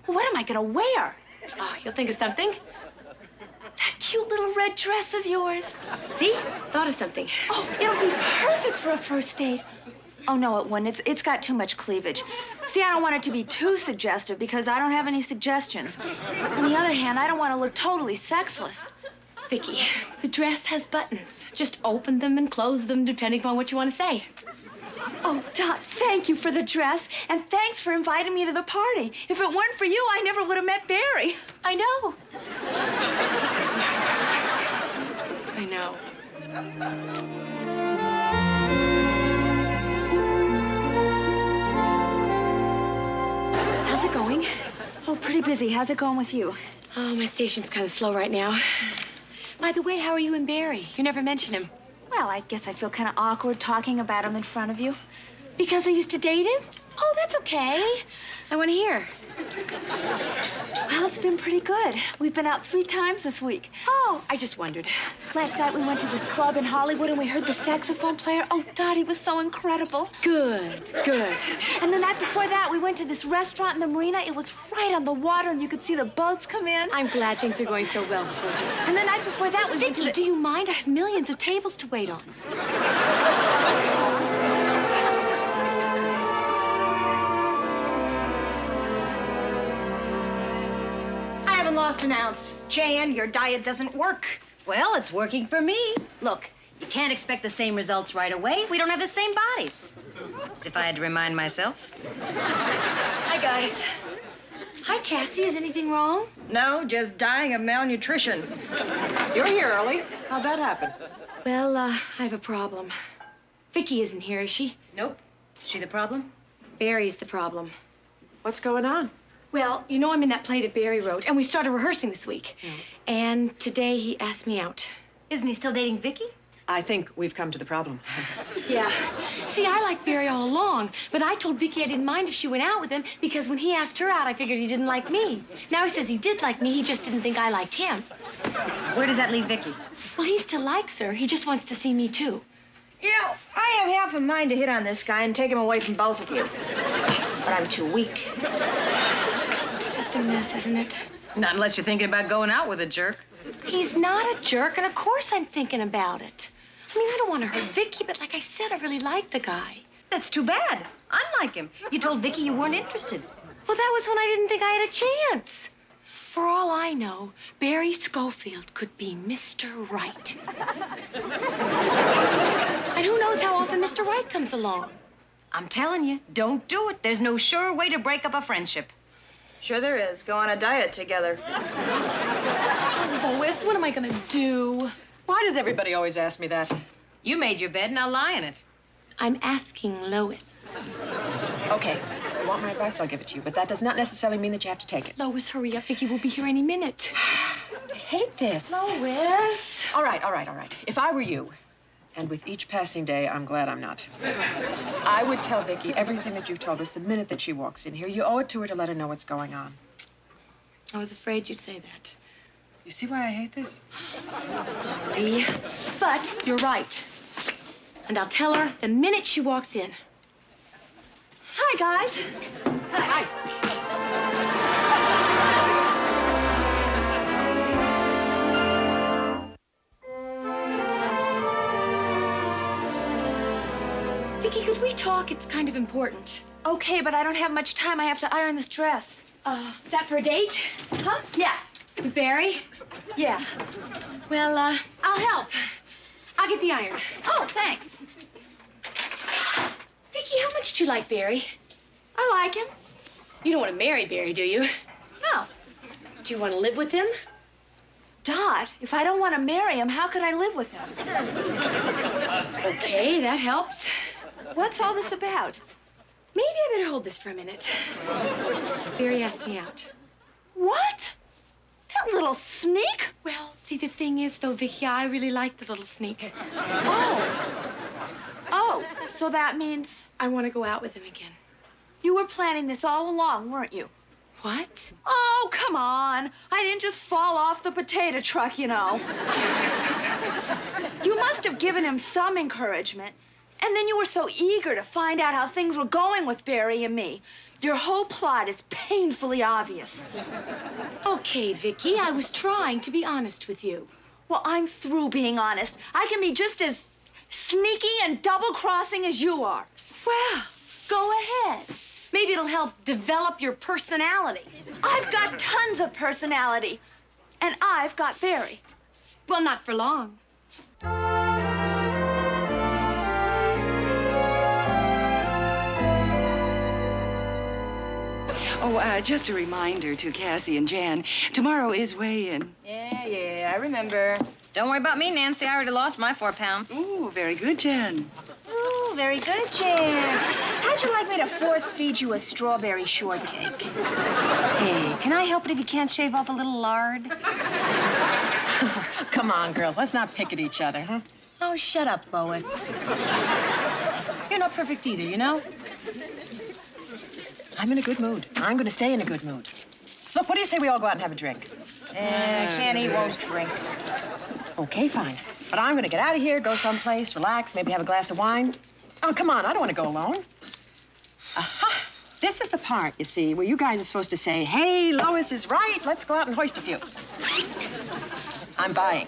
What am I going to wear? Oh, you'll think of something. That cute little red dress of yours. See? Thought of something. Oh, it'll be perfect for a first date. Oh, no, it wouldn't. It's got too much cleavage. See, I don't want it to be too suggestive because I don't have any suggestions. On the other hand, I don't want to look totally sexless. Vicky, the dress has buttons. Just open them and close them depending upon what you want to say. Oh, Dot, thank you for the dress, and thanks for inviting me to the party. If it weren't for you, I never would have met Barry. I know. I know. How's it going? Oh, pretty busy. How's it going with you? Oh, my station's kind of slow right now. By the way, how are you and Barry? You never mention him. Well, I guess I feel kind of awkward talking about him in front of you. Because I used to date him? Oh, that's okay. I want to hear. Well, it's been pretty good. We've been out 3 times this week. Oh, I just wondered. Last night we went to this club in Hollywood and we heard the saxophone player. Oh, Dot, he was so incredible. Good. And the night before that, we went to this restaurant in the marina. It was right on the water and you could see the boats come in. I'm glad things are going so well for you. And the night before that, we went to do you mind? I have millions of tables to wait on. Lost an ounce. Jan, your diet doesn't work. Well, it's working for me. Look, you can't expect the same results right away. We don't have the same bodies. As if I had to remind myself. Hi, guys. Hi, Cassie. Is anything wrong? No, just dying of malnutrition. You're here early. How'd that happen? Well, I have a problem. Vicky isn't here, is she? Nope. Is she the problem? Barry's the problem. What's going on? Well, you know I'm in that play that Barry wrote, and we started rehearsing this week. And today he asked me out. Isn't he still dating Vicky? I think we've come to the problem. Yeah. See, I liked Barry all along, but I told Vicky I didn't mind if she went out with him because when he asked her out, I figured he didn't like me. Now he says he did like me, he just didn't think I liked him. Where does that leave Vicky? Well, he still likes her. He just wants to see me, too. You know, I have half a mind to hit on this guy and take him away from both of you. But I'm too weak. It's just a mess, isn't it? Not unless you're thinking about going out with a jerk. He's not a jerk, and of course I'm thinking about it. I mean, I don't want to hurt Vicky, but like I said, I really like the guy. That's too bad. Unlike him. You told Vicky you weren't interested. Well, that was when I didn't think I had a chance. For all I know, Barry Schofield could be Mr. Right. And who knows how often Mr. Right comes along. I'm telling you, don't do it. There's no sure way to break up a friendship. Sure there is. Go on a diet together. Lois, what am I gonna do? Why does everybody always ask me that? You made your bed, now lie in it. I'm asking Lois. Okay, if you want my advice, I'll give it to you, but that does not necessarily mean that you have to take it. Lois, hurry up. Vicky will be here any minute. I hate this. Lois. All right. If I were you, And with each passing day, I'm glad I'm not. I would tell Vicky everything that you've told us the minute that she walks in here. You owe it to her to let her know what's going on. I was afraid you'd say that. You see why I hate this? Sorry. But you're right. And I'll tell her the minute she walks in. Hi, guys. Hi. Vicky, could we talk? It's kind of important. Okay, but I don't have much time. I have to iron this dress. Is that for a date? Huh? Yeah. With Barry? Yeah. Well, I'll help. I'll get the iron. Oh, thanks. Vicky, how much do you like Barry? I like him. You don't want to marry Barry, do you? No. Do you want to live with him? Dot, if I don't want to marry him, how could I live with him? Okay, that helps. What's all this about? Maybe I better hold this for a minute. Barry asked me out. What? That little sneak? Well, see, the thing is, though, Vicky, I really like the little sneak. Oh, so that means I want to go out with him again. you were planning this all along, weren't you? What? Oh, come on. I didn't just fall off the potato truck, you know. You must have given him some encouragement. And then you were so eager to find out how things were going with Barry and me. Your whole plot is painfully obvious. Okay, Vicky, I was trying to be honest with you. Well, I'm through being honest. I can be just as sneaky and double-crossing as you are. Well, go ahead. Maybe it'll help develop your personality. I've got tons of personality. And I've got Barry. Well, not for long. Oh, just a reminder to Cassie and Jan. Tomorrow is weigh-in. Yeah, I remember. Don't worry about me, Nancy. I already lost my 4 pounds. Ooh, very good, Jan. Ooh, very good, Jan. How'd you like me to force feed you a strawberry shortcake? Hey, can I help it if you can't shave off a little lard? Come on, girls. Let's not pick at each other, huh? Oh, shut up, Lois. You're not perfect either, you know? I'm in a good mood. I'm going to stay in a good mood. Look, what do you say we all go out and have a drink? Kenny won't drink. Okay, fine. But I'm going to get out of here, go someplace, relax, maybe have a glass of wine. Oh, come on. I don't want to go alone. Aha! This is the part, you see, where you guys are supposed to say, hey, Lois is right. Let's go out and hoist a few. I'm buying.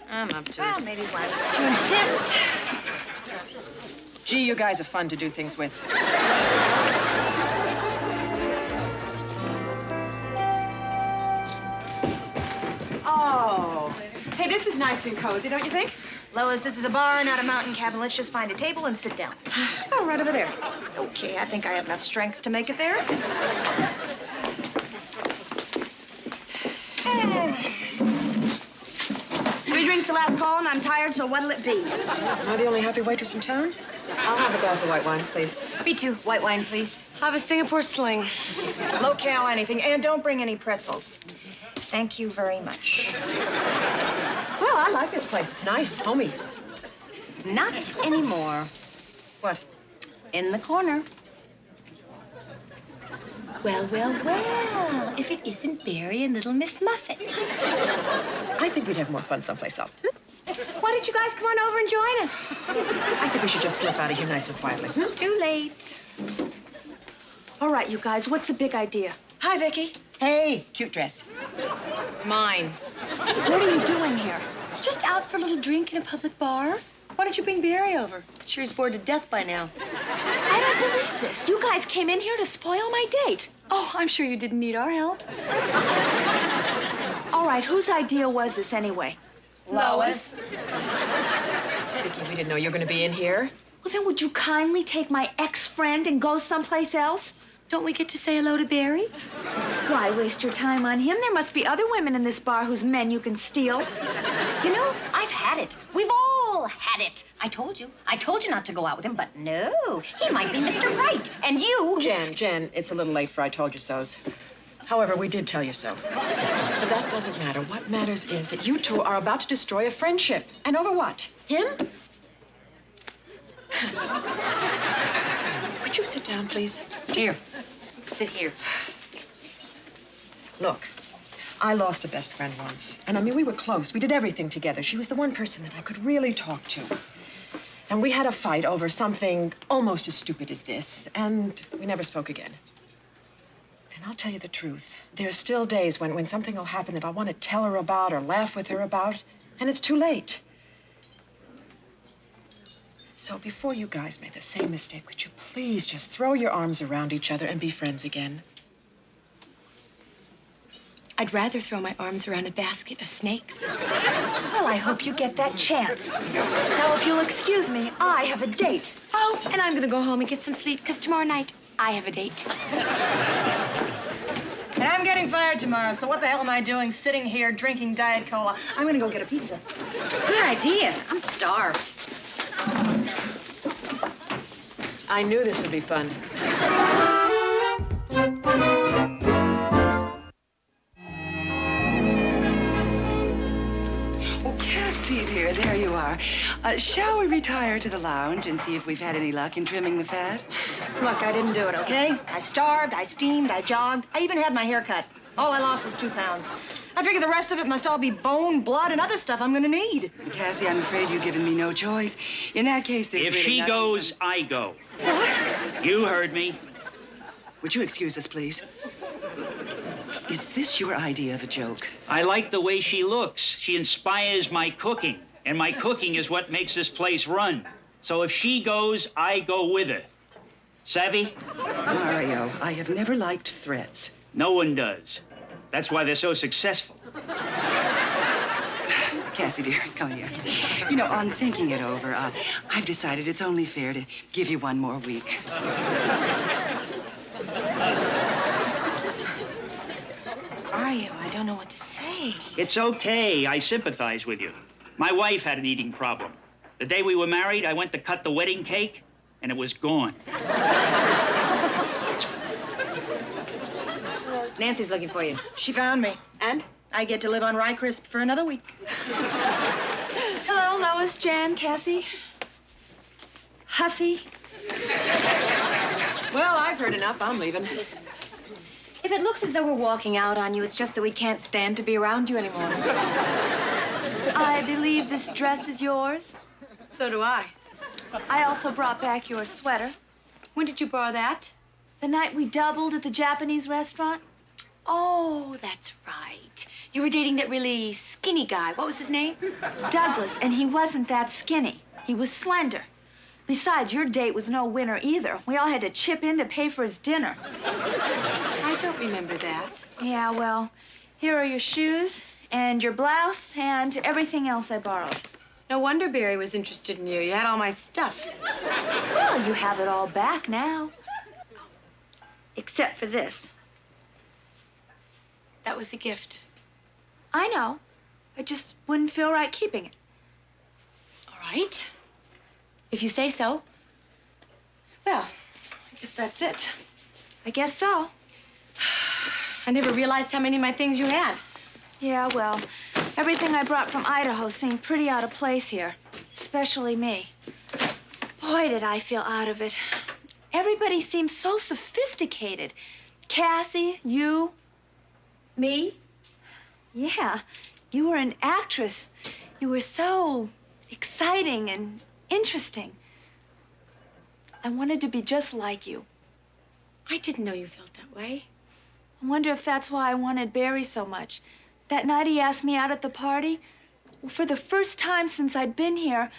I'm up to Well, it. maybe one. You insist. Gee, you guys are fun to do things with. Oh. Hey, this is nice and cozy, don't you think? Lois, this is a bar, not a mountain cabin. Let's just find a table and sit down. Oh, right over there. Okay, I think I have enough strength to make it there. 3 drinks to last call, and I'm tired, so what'll it be? Am I the only happy waitress in town? I'll have a glass of white wine, please. Me too. White wine, please. Have a Singapore sling. Low-cal anything, and don't bring any pretzels. Thank you very much. Well, I like this place. It's nice, homey. Not anymore. What? In the corner. Well, well, well. If it isn't Barry and little Miss Muffet. I think we'd have more fun someplace else. Why don't you guys come on over and join us? I think we should just slip out of here nice and quietly. Too late. All right, you guys, what's the big idea? Hi, Vicky. Hey, cute dress. Mine. What are you doing here? Just out for a little drink in a public bar. Why don't you bring Barry over? Sure he's bored to death by now. I don't believe this. You guys came in here to spoil my date. Oh, I'm sure you didn't need our help. All right, whose idea was this anyway? Lois. Vicky, we didn't know you were going to be in here. Well, then would you kindly take my ex-friend and go someplace else? Don't we get to say hello to Barry? Why waste your time on him? There must be other women in this bar whose men you can steal. You know, I've had it. We've all had it. I told you not to go out with him, but no. He might be Mr. Right. And you... Jen, it's a little late for I told you so's. However, we did tell you so. But that doesn't matter. What matters is that you two are about to destroy a friendship. And over what? Him? Could you sit down, please? Here. Sit here. Look, I lost a best friend once. And I mean, we were close. We did everything together. She was the one person that I could really talk to. And we had a fight over something almost as stupid as this. And we never spoke again. And I'll tell you the truth. There are still days when something will happen that I want to tell her about or laugh with her about. And it's too late. So before you guys make the same mistake, would you please just throw your arms around each other and be friends again? I'd rather throw my arms around a basket of snakes. Well, I hope you get that chance. Now, if you'll excuse me, I have a date. Oh, and I'm gonna go home and get some sleep, because tomorrow night, I have a date. And I'm getting fired tomorrow, so what the hell am I doing sitting here drinking Diet Cola? I'm gonna go get a pizza. Good idea. I'm starved. I knew this would be fun. Oh, Cassie, dear, there you are. Shall we retire to the lounge and see if we've had any luck in trimming the fat? Look, I didn't do it, okay? I starved, I steamed, I jogged. I even had my hair cut. All I lost was 2 pounds. I figure the rest of it must all be bone, blood, and other stuff I'm gonna need. Cassie, I'm afraid you've given me no choice. In that case, there's If really she nothing- goes, I go. What? You heard me. Would you excuse us, please? Is this your idea of a joke? I like the way she looks. She inspires my cooking, and my cooking is what makes this place run. So if she goes, I go with her. Savvy? Mario, I have never liked threats. No one does. That's why they're so successful. Cassie, dear, come here. You know, on thinking it over, I've decided it's only fair to give you 1 more week. Mario, I don't know what to say. It's okay. I sympathize with you. My wife had an eating problem. The day we were married, I went to cut the wedding cake, and it was gone. Nancy's looking for you. She found me. And? I get to live on Rye Crisp for another week. Hello, Lois, Jan, Cassie. Hussy. Well, I've heard enough. I'm leaving. If it looks as though we're walking out on you, it's just that we can't stand to be around you anymore. I believe this dress is yours. So do I. I also brought back your sweater. When did you borrow that? The night we doubled at the Japanese restaurant. Oh, that's right. You were dating that really skinny guy. What was his name? Douglas, and he wasn't that skinny. He was slender. Besides, your date was no winner either. We all had to chip in to pay for his dinner. I don't remember that. Yeah, well, here are your shoes and your blouse and everything else I borrowed. No wonder Barry was interested in you. You had all my stuff. Well, you have it all back now. Except for this. That was a gift. I know. I just wouldn't feel right keeping it. All right. If you say so. Well, I guess that's it. I guess so. I never realized how many of my things you had. Yeah, well, everything I brought from Idaho seemed pretty out of place here. Especially me. Boy, did I feel out of it. Everybody seemed so sophisticated. Cassie, you. Me? Yeah, you were an actress. You were so exciting and interesting. I wanted to be just like you. I didn't know you felt that way. I wonder if that's why I wanted Barry so much. That night he asked me out at the party, for the first time since I'd been here,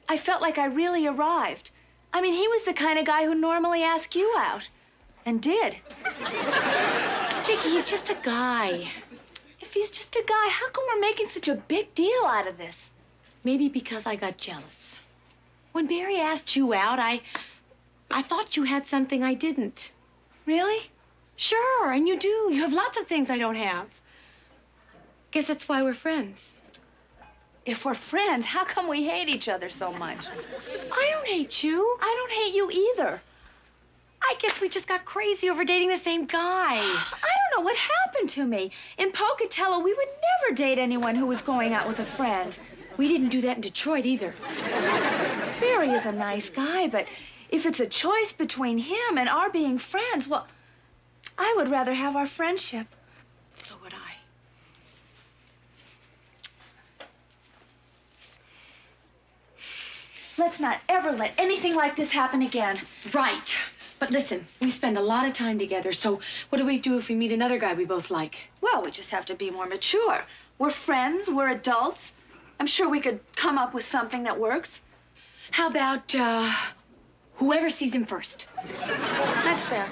I felt like I really arrived. I mean, he was the kind of guy who normally asked you out. And did. Vicky, he's just a guy. If he's just a guy, how come we're making such a big deal out of this? Maybe because I got jealous. When Barry asked you out, I thought you had something I didn't. Really? Sure, and you do. You have lots of things I don't have. Guess that's why we're friends. If we're friends, how come we hate each other so much? I don't hate you. I don't hate you either. I guess we just got crazy over dating the same guy. I don't know what happened to me. In Pocatello, we would never date anyone who was going out with a friend. We didn't do that in Detroit either. Barry is a nice guy, but if it's a choice between him and our being friends, well, I would rather have our friendship. So would I. Let's not ever let anything like this happen again. Right. But listen, we spend a lot of time together, so what do we do if we meet another guy we both like? Well, we just have to be more mature. We're friends, we're adults. I'm sure we could come up with something that works. How about, whoever sees him first? That's fair.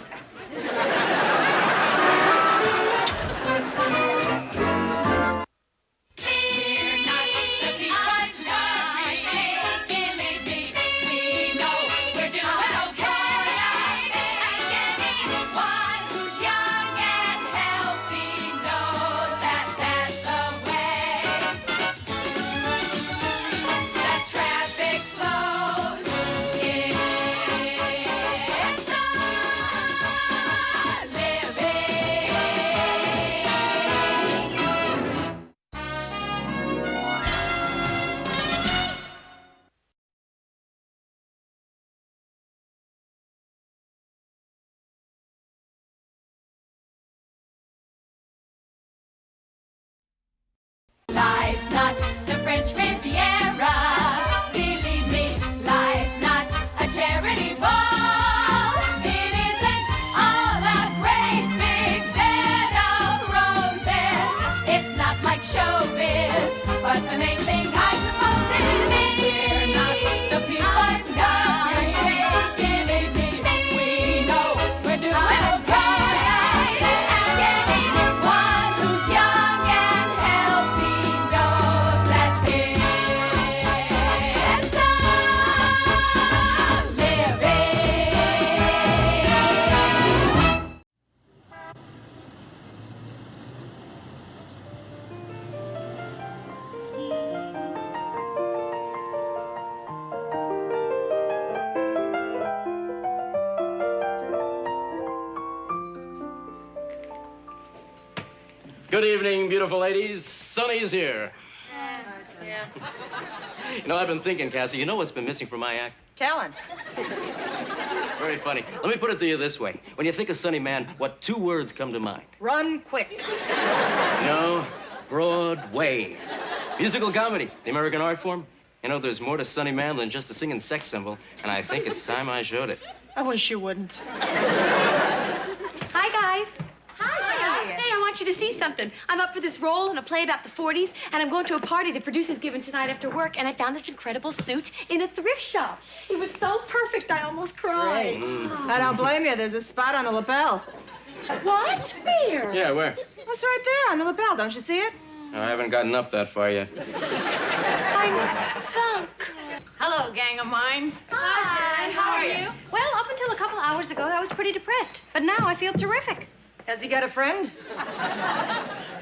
Life's not the French Riviera. Believe me, life's not a charity ball. It isn't all a great big bed of roses. It's not like showbiz, but the main thing I suppose is we're not the people to guide. Believe me, we know we're doing okay. And anyone who's young and healthy knows that it's a living. Good evening, beautiful ladies. Sonny's here. Yeah. You know, I've been thinking, Cassie, you know what's been missing from my act? Talent. Very funny. Let me put it to you this way. When you think of Sonny Man, what two words come to mind? Run quick. No, Broadway. Musical comedy, the American art form. You know, there's more to Sonny Man than just a singing sex symbol, and I think it's time I showed it. I wish you wouldn't. Hi, guys. Hi. Hey, I want you to see something. I'm up for this role in a play about the 40s, and I'm going to a party the producer's giving tonight after work, and I found this incredible suit in a thrift shop. It was so perfect, I almost cried. I don't blame you. There's a spot on the lapel. What? Where? Yeah, where? That's right there on the lapel. Don't you see it? I haven't gotten up that far yet. I'm sunk. Hello, gang of mine. Hi, how are you? Well, up until a couple hours ago, I was pretty depressed. But now I feel terrific. Has he got a friend?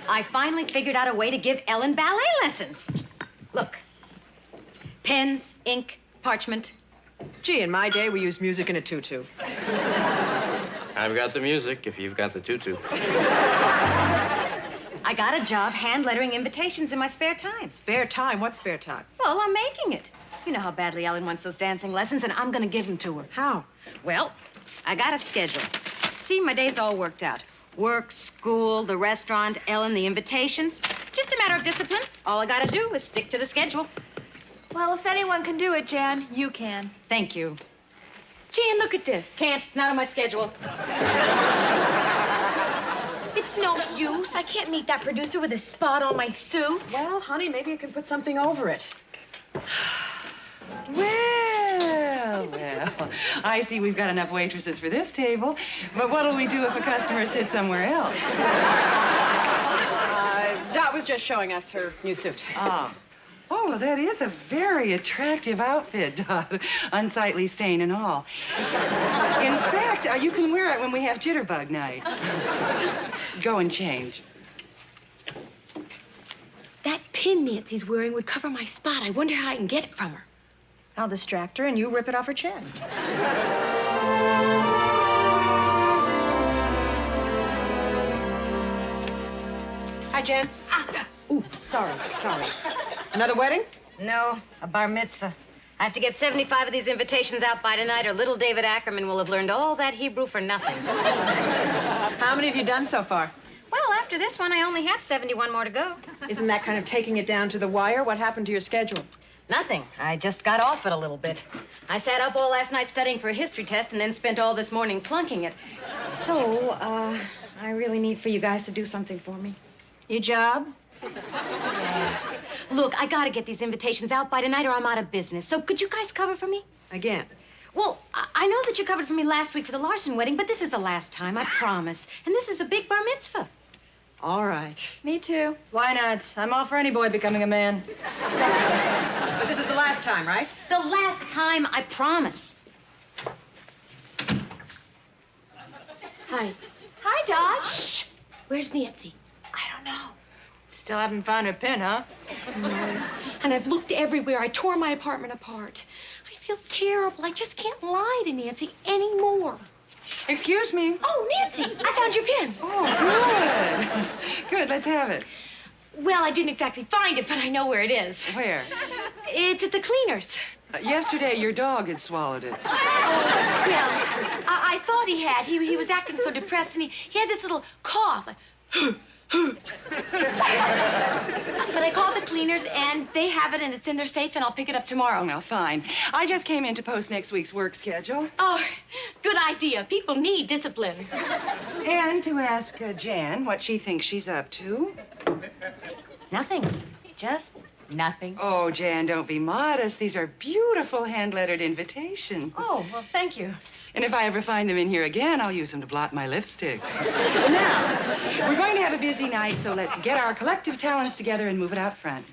I finally figured out a way to give Ellen ballet lessons. Look. Pens, ink, parchment. Gee, in my day, we used music in a tutu. I've got the music, if you've got the tutu. I got a job hand lettering invitations in my spare time. Spare time? What spare time? Well, I'm making it. You know how badly Ellen wants those dancing lessons, and I'm gonna give them to her. How? Well, I got a schedule. See, my day's all worked out. Work, school, the restaurant, Ellen, the invitations. Just a matter of discipline. All I gotta do is stick to the schedule. Well, if anyone can do it, Jan, you can. Thank you. Jan, look at this. Can't. It's not on my schedule. It's no use. I can't meet that producer with a spot on my suit. Well, honey, maybe you can put something over it. Well, I see we've got enough waitresses for this table. But what'll we do if a customer sits somewhere else? Dot was just showing us her new suit. Oh. Oh, well, that is a very attractive outfit, Dot. Unsightly stain and all. In fact, you can wear it when we have jitterbug night. Go and change. That pin Nancy's wearing would cover my spot. I wonder how I can get it from her. I'll distract her and you rip it off her chest. Hi, Jan. Ooh, sorry. Another wedding? No, a bar mitzvah. I have to get 75 of these invitations out by tonight, or little David Ackerman will have learned all that Hebrew for nothing. How many have you done so far? Well, after this one, I only have 71 more to go. Isn't that kind of taking it down to the wire? What happened to your schedule? Nothing. I just got off it a little bit. I sat up all last night studying for a history test and then spent all this morning flunking it. So, I really need for you guys to do something for me. Your job? Yeah. Look, I gotta get these invitations out by tonight or I'm out of business. So could you guys cover for me? Again? Well, I know that you covered for me last week for the Larson wedding, but this is the last time, I promise. And this is a big bar mitzvah. All right. Me too. Why not? I'm all for any boy becoming a man. But this is the last time, right? The last time, I promise. Hi. Hi, Dot. Shh. Where's Nancy? I don't know. Still haven't found her pin, huh? No. And I've looked everywhere. I tore my apartment apart. I feel terrible. I just can't lie to Nancy anymore. Excuse me. Oh, Nancy, I found your pin. Oh, good. Good, let's have it. Well, I didn't exactly find it, but I know where it is. Where? It's at the cleaners. Yesterday, your dog had swallowed it. Well, I thought he had. He was acting so depressed, and he had this little cough. Like, but I called the cleaners, and they have it, and it's in their safe, and I'll pick it up tomorrow. Oh, well, fine. I just came in to post next week's work schedule. Oh, good idea. People need discipline. And to ask Jan what she thinks she's up to. Nothing. Just nothing. Oh, Jan, don't be modest. These are beautiful hand-lettered invitations. Oh, well, thank you. And if I ever find them in here again, I'll use them to blot my lipstick. Now, we're going to have a busy night, so let's get our collective talents together and move it out front.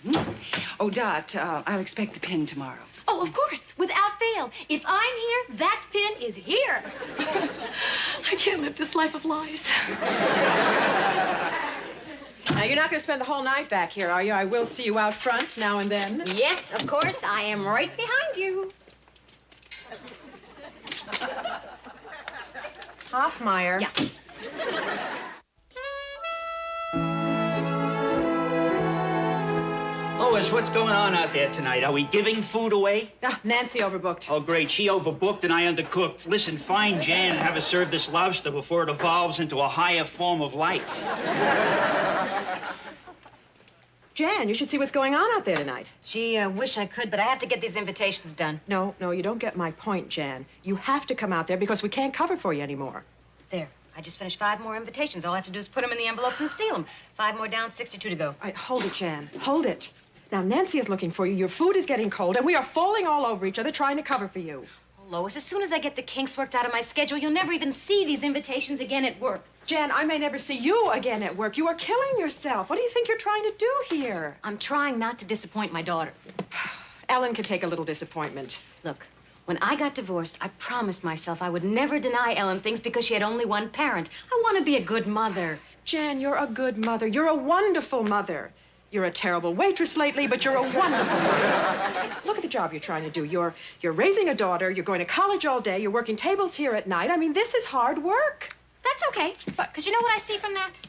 Oh, Dot, I'll expect the pin tomorrow. Oh, of course, without fail. If I'm here, that pin is here. I can't live this life of lies. Now, you're not going to spend the whole night back here, are you? I will see you out front now and then. Yes, of course. I am right behind you. Hoffmeyer. Yeah. Lois, what's going on out there tonight? Are we giving food away? Ah, Nancy overbooked. Oh, great. She overbooked and I undercooked. Listen, find Jan and have her serve this lobster before it evolves into a higher form of life. Jan, you should see what's going on out there tonight. Gee, I wish I could, but I have to get these invitations done. No, you don't get my point, Jan. You have to come out there because we can't cover for you anymore. There. I just finished 5 more invitations. All I have to do is put them in the envelopes and seal them. 5 more down, 62 to go. All right, hold it, Jan. Hold it. Now, Nancy is looking for you. Your food is getting cold, and we are falling all over each other trying to cover for you. Oh, Lois, as soon as I get the kinks worked out of my schedule, you'll never even see these invitations again at work. Jan, I may never see you again at work. You are killing yourself. What do you think you're trying to do here? I'm trying not to disappoint my daughter. Ellen can take a little disappointment. Look, when I got divorced, I promised myself I would never deny Ellen things because she had only one parent. I want to be a good mother. Jan, you're a good mother. You're a wonderful mother. You're a terrible waitress lately, but you're a wonderful mother. Look at the job you're trying to do. You're raising a daughter. You're going to college all day. You're working tables here at night. I mean, this is hard work. That's okay, because you know what I see from that?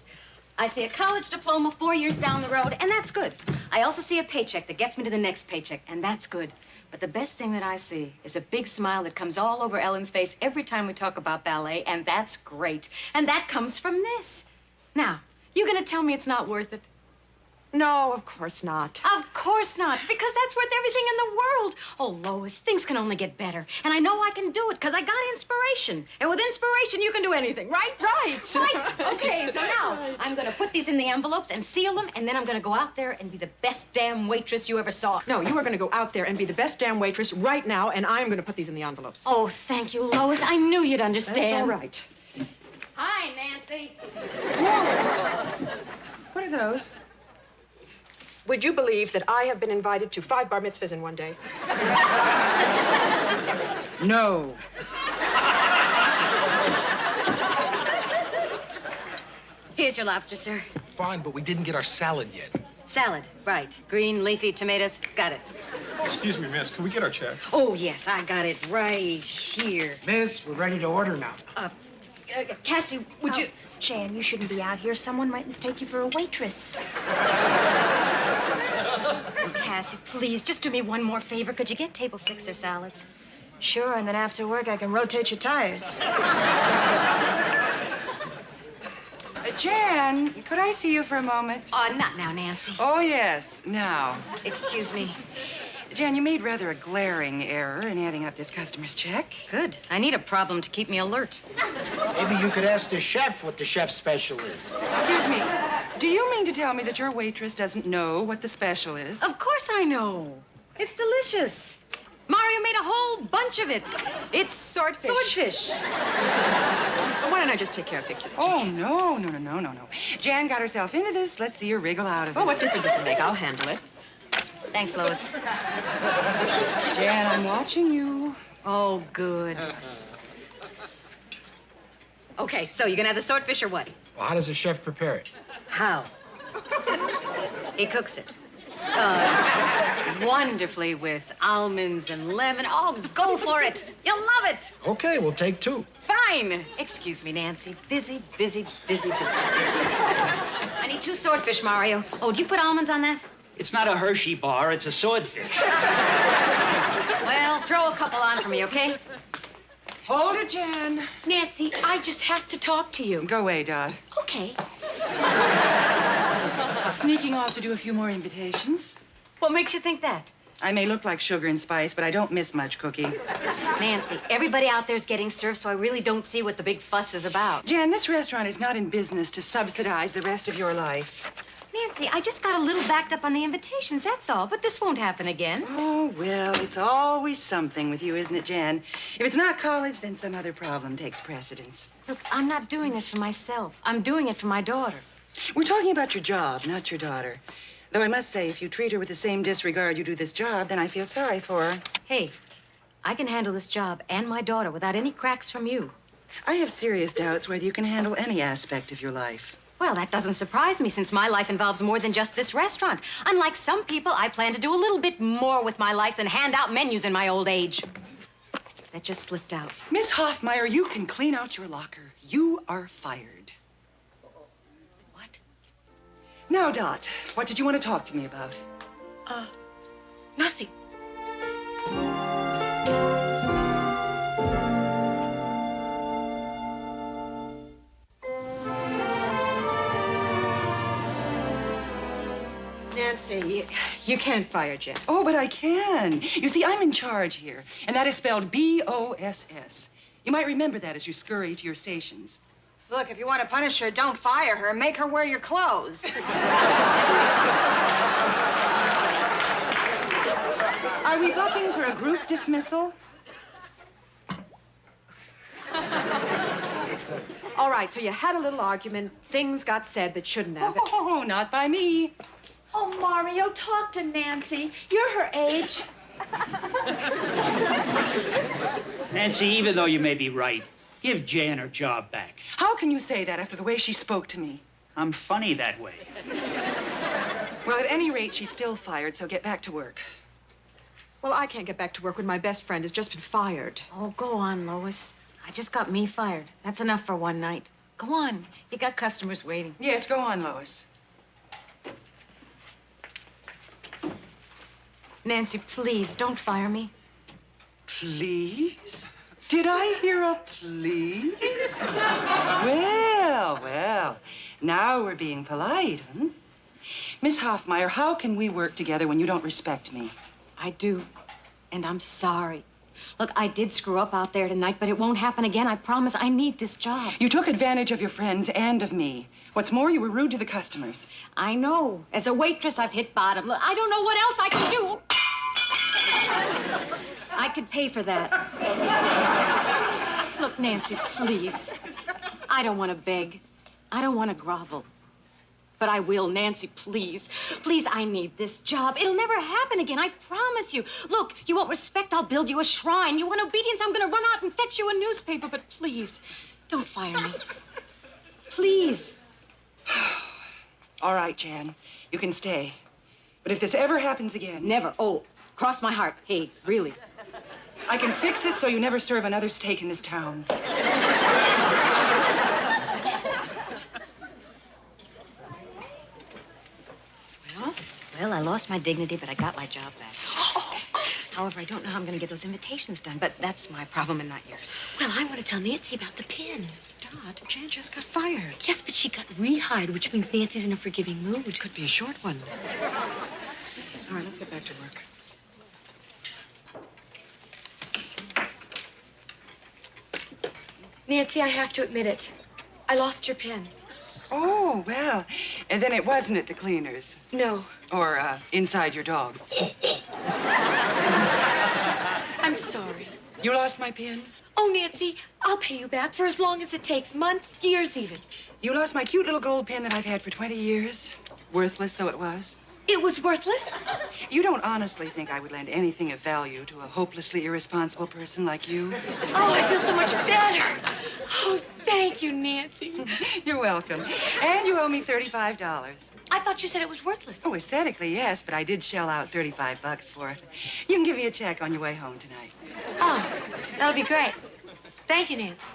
I see a college diploma 4 years down the road, and that's good. I also see a paycheck that gets me to the next paycheck, and that's good. But the best thing that I see is a big smile that comes all over Ellen's face every time we talk about ballet, and that's great. And that comes from this. Now, you gonna tell me it's not worth it? No, of course not. Of course not, because that's worth everything in the world. Oh, Lois, things can only get better. And I know I can do it, because I got inspiration. And with inspiration, you can do anything, right? Right. Right. Okay, so now I'm going to put these in the envelopes and seal them, and then I'm going to go out there and be the best damn waitress you ever saw. No, you are going to go out there and be the best damn waitress right now, and I'm going to put these in the envelopes. Oh, thank you, Lois. I knew you'd understand. That's all right. Hi, Nancy. Lois. What are those? Would you believe that I have been invited to 5 bar mitzvahs in one day? No. Here's your lobster, sir. Fine, but we didn't get our salad yet. Salad, right. Green, leafy tomatoes. Got it. Excuse me, miss. Can we get our check? Oh, yes, I got it right here. Miss, we're ready to order now. Cassie, would you... Jan, you shouldn't be out here. Someone might mistake you for a waitress. Cassie, please, just do me one more favor. Could you get table 6 their salads? Sure, and then after work, I can rotate your tires. Jan, could I see you for a moment? Not now, Nancy. Oh, yes, now. Excuse me. Jan, you made rather a glaring error in adding up this customer's check. Good. I need a problem to keep me alert. Maybe you could ask the chef what the chef's special is. Excuse me, do you mean to tell me that your waitress doesn't know what the special is? Of course I know. It's delicious. Mario made a whole bunch of it. It's Swordfish. Swordfish. Why don't I just take care of fixing it? Oh, no. Jan got herself into this. Let's see her wriggle out of it. Oh, what difference does it make? I'll handle it. Thanks, Lois. Jan, I'm watching you. Oh, good. Okay, so you gonna have the swordfish or what? Well, how does the chef prepare it? How? He cooks it. Wonderfully with almonds and lemon. Oh, go for it. You'll love it. Okay, we'll take 2. Fine. Excuse me, Nancy. Busy. I need 2 swordfish, Mario. Oh, do you put almonds on that? It's not a Hershey bar, it's a swordfish. Well, throw a couple on for me, okay? Hold it, Jan. Nancy, I just have to talk to you. Go away, Dot. Okay. Sneaking off to do a few more invitations. What makes you think that? I may look like sugar and spice, but I don't miss much cooking. Nancy, everybody out there's getting served, so I really don't see what the big fuss is about. Jan, this restaurant is not in business to subsidize the rest of your life. Nancy, I just got a little backed up on the invitations, that's all. But this won't happen again. Oh, well, it's always something with you, isn't it, Jan? If it's not college, then some other problem takes precedence. Look, I'm not doing this for myself. I'm doing it for my daughter. We're talking about your job, not your daughter. Though I must say, if you treat her with the same disregard you do this job, then I feel sorry for her. Hey, I can handle this job and my daughter without any cracks from you. I have serious doubts whether you can handle any aspect of your life. Well, that doesn't surprise me since my life involves more than just this restaurant. Unlike some people, I plan to do a little bit more with my life than hand out menus in my old age. That just slipped out. Miss Hoffmeyer, you can clean out your locker. You are fired. What? Now, Dot, what did you want to talk to me about? Nothing. Nancy, you can't fire Jen. Oh, but I can. You see, I'm in charge here, and that is spelled B-O-S-S. You might remember that as you scurry to your stations. Look, if you want to punish her, don't fire her. Make her wear your clothes. Are we bucking for a group dismissal? All right, so you had a little argument. Things got said that shouldn't have. Oh, not by me. Oh, Mario, talk to Nancy. You're her age. Nancy, even though you may be right, give Jan her job back. How can you say that after the way she spoke to me? I'm funny that way. Well, at any rate, she's still fired, so get back to work. Well, I can't get back to work when my best friend has just been fired. Oh, go on, Lois. I just got me fired. That's enough for one night. Go on. You got customers waiting. Yes, go on, Lois. Nancy, please, don't fire me. Please? Did I hear a please? Well. Now we're being polite, huh? Miss Hoffmeyer, how can we work together when you don't respect me? I do, and I'm sorry. Look, I did screw up out there tonight, but it won't happen again. I promise. I need this job. You took advantage of your friends and of me. What's more, you were rude to the customers. I know. As a waitress, I've hit bottom. Look, I don't know what else I can do. I could pay for that. Look, Nancy, please. I don't want to beg. I don't want to grovel. But I will, Nancy, please. Please, I need this job. It'll never happen again, I promise you. Look, you want respect, I'll build you a shrine. You want obedience, I'm gonna run out and fetch you a newspaper. But please, don't fire me. Please. All right, Jan, you can stay. But if this ever happens again... Never. Oh, cross my heart. Hey, really. I can fix it so you never serve another steak in this town. Well, I lost my dignity, but I got my job back. However, I don't know how I'm going to get those invitations done, but that's my problem and not yours. Well, I want to tell Nancy about the pin. Dot, Jan just got fired. Yes, but she got rehired, which means Nancy's in a forgiving mood. It could be a short one. All right, let's get back to work. Nancy, I have to admit it. I lost your pin. Oh, well, and then it wasn't at the cleaners. No. Or inside your dog. I'm sorry. You lost my pin? Oh, Nancy, I'll pay you back for as long as it takes. Months, years even. You lost my cute little gold pin that I've had for 20 years. Worthless though it was. It was worthless? You don't honestly think I would lend anything of value to a hopelessly irresponsible person like you? Oh, I feel so much better. Oh, thank you, Nancy. You're welcome. And you owe me $35. I thought you said it was worthless. Oh, aesthetically, yes, but I did shell out $35 for it. You can give me a check on your way home tonight. Oh, that'll be great. Thank you, Nancy.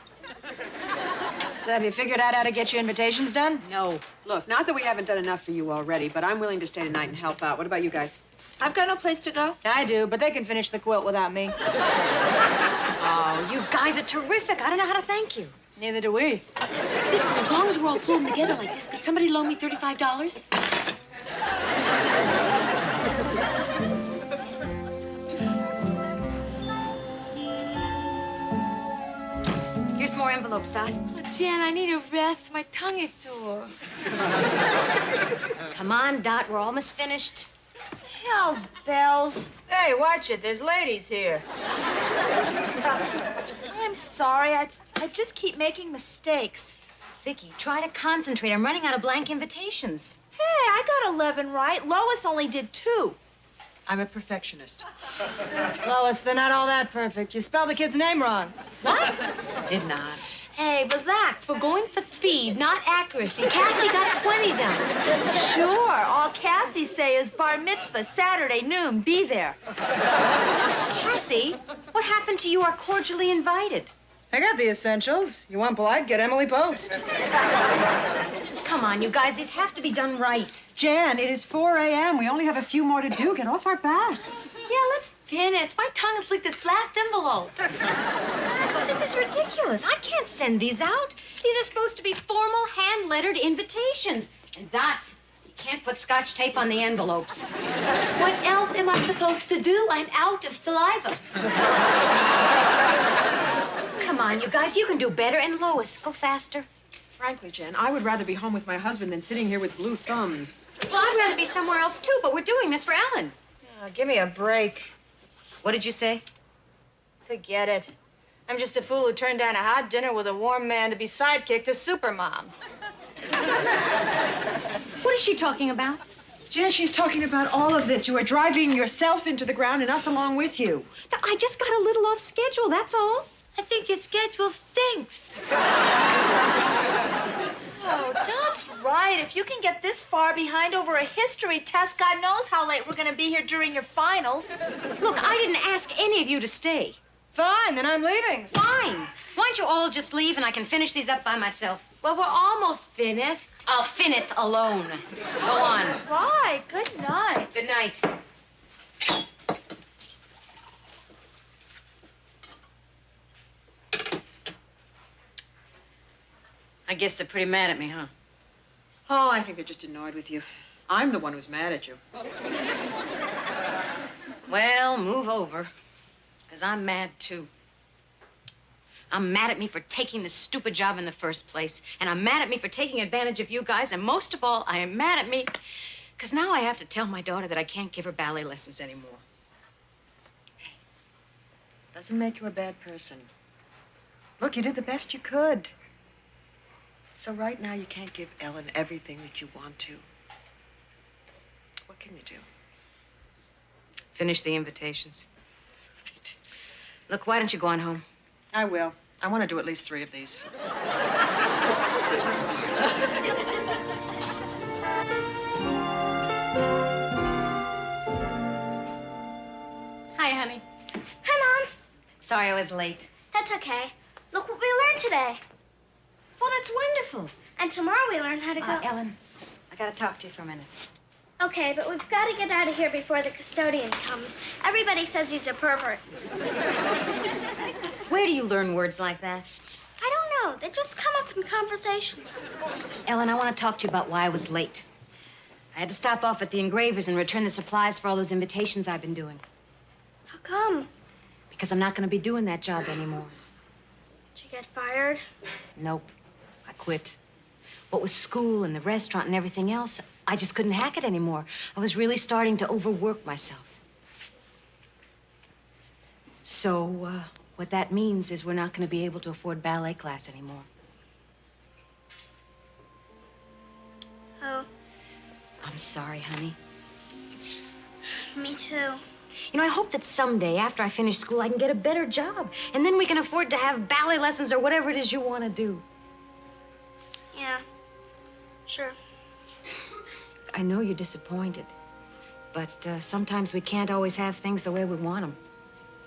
So have you figured out how to get your invitations done? No. Look, not that we haven't done enough for you already, but I'm willing to stay tonight and help out. What about you guys? I've got no place to go. I do, but they can finish the quilt without me. Oh, you guys are terrific. I don't know how to thank you. Neither do we. Listen, as long as we're all pulling together like this, could somebody loan me $35? Here's more envelopes, Dot. Oh, Jan, I need a breath. My tongue is sore. Come on, Dot. We're almost finished. Hell's bells. Hey, watch it. There's ladies here. I'm sorry. I just keep making mistakes. Vicky, try to concentrate. I'm running out of blank invitations. Hey, I got 11 right. Lois only did 2. I'm a perfectionist. Lois, they're not all that perfect. You spelled the kid's name wrong. What? Did not. Hey, relax. We're going for speed, not accuracy. Kathy got 20 done. Sure. All Cassie say is bar mitzvah, Saturday noon. Be there. Cassie, what happened to you are cordially invited? I got the essentials. You want polite? Get Emily Post. Come on, you guys. These have to be done right. Jan, it is 4 a.m. We only have a few more to do. Get off our backs. Yeah, let's finish. My tongue is like this last envelope. This is ridiculous. I can't send these out. These are supposed to be formal, hand-lettered invitations. And Dot, you can't put Scotch tape on the envelopes. What else am I supposed to do? I'm out of saliva. Come on, you guys. You can do better. And Lois, go faster. Frankly, Jen, I would rather be home with my husband than sitting here with blue thumbs. Well, I'd rather be somewhere else, too, but we're doing this for Ellen. Give me a break. What did you say? Forget it. I'm just a fool who turned down a hot dinner with a warm man to be sidekick to Supermom. What is she talking about? Jen, she's talking about all of this. You are driving yourself into the ground and us along with you. No, I just got a little off schedule, that's all. I think your schedule stinks. Oh, Dot's right. If you can get this far behind over a history test, God knows how late we're going to be here during your finals. Look, I didn't ask any of you to stay. Fine, then I'm leaving. Fine. Why don't you all just leave and I can finish these up by myself? Well, we're almost finished. I'll finith alone. Go on. Right. Good night. Good night. I guess they're pretty mad at me, huh? Oh, I think they're just annoyed with you. I'm the one who's mad at you. Well, move over. Because I'm mad, too. I'm mad at me for taking this stupid job in the first place. And I'm mad at me for taking advantage of you guys. And most of all, I am mad at me because now I have to tell my daughter that I can't give her ballet lessons anymore. Doesn't make you a bad person. Look, you did the best you could. So right now, you can't give Ellen everything that you want to. What can you do? Finish the invitations. Look, why don't you go on home? I will. I want to do at least 3 of these. Hi, honey. Hi, Mom. Sorry I was late. That's okay. Look what we learned today. Well, that's wonderful. And tomorrow we learn how to go. Ellen, I gotta talk to you for a minute. Okay, but we've got to get out of here before the custodian comes. Everybody says he's a pervert. Where do you learn words like that? I don't know. They just come up in conversation. Ellen, I want to talk to you about why I was late. I had to stop off at the engravers and return the supplies for all those invitations I've been doing. How come? Because I'm not going to be doing that job anymore. Did you get fired? Nope. I quit. What with school and the restaurant and everything else, I just couldn't hack it anymore. I was really starting to overwork myself. So, what that means is we're not going to be able to afford ballet class anymore. Oh, I'm sorry, honey. me too. You know, I hope that someday, after I finish school, I can get a better job. And then we can afford to have ballet lessons or whatever it is you want to do. Yeah, sure. I know you're disappointed, but sometimes we can't always have things the way we want them.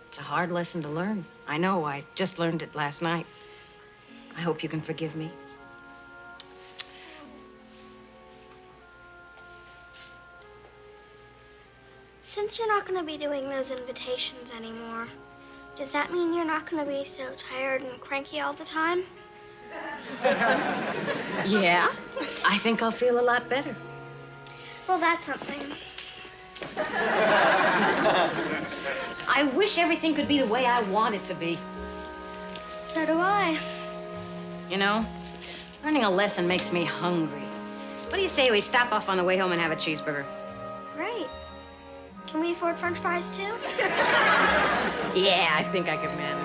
It's a hard lesson to learn. I know, I just learned it last night. I hope you can forgive me. Since you're not going to be doing those invitations anymore, does that mean you're not going to be so tired and cranky all the time? Yeah, I think I'll feel a lot better. Well, that's something. I wish everything could be the way I want it to be. So do I. You know, learning a lesson makes me hungry. What do you say we stop off on the way home and have a cheeseburger? Right. Can we afford French fries too? Yeah, I think I could manage.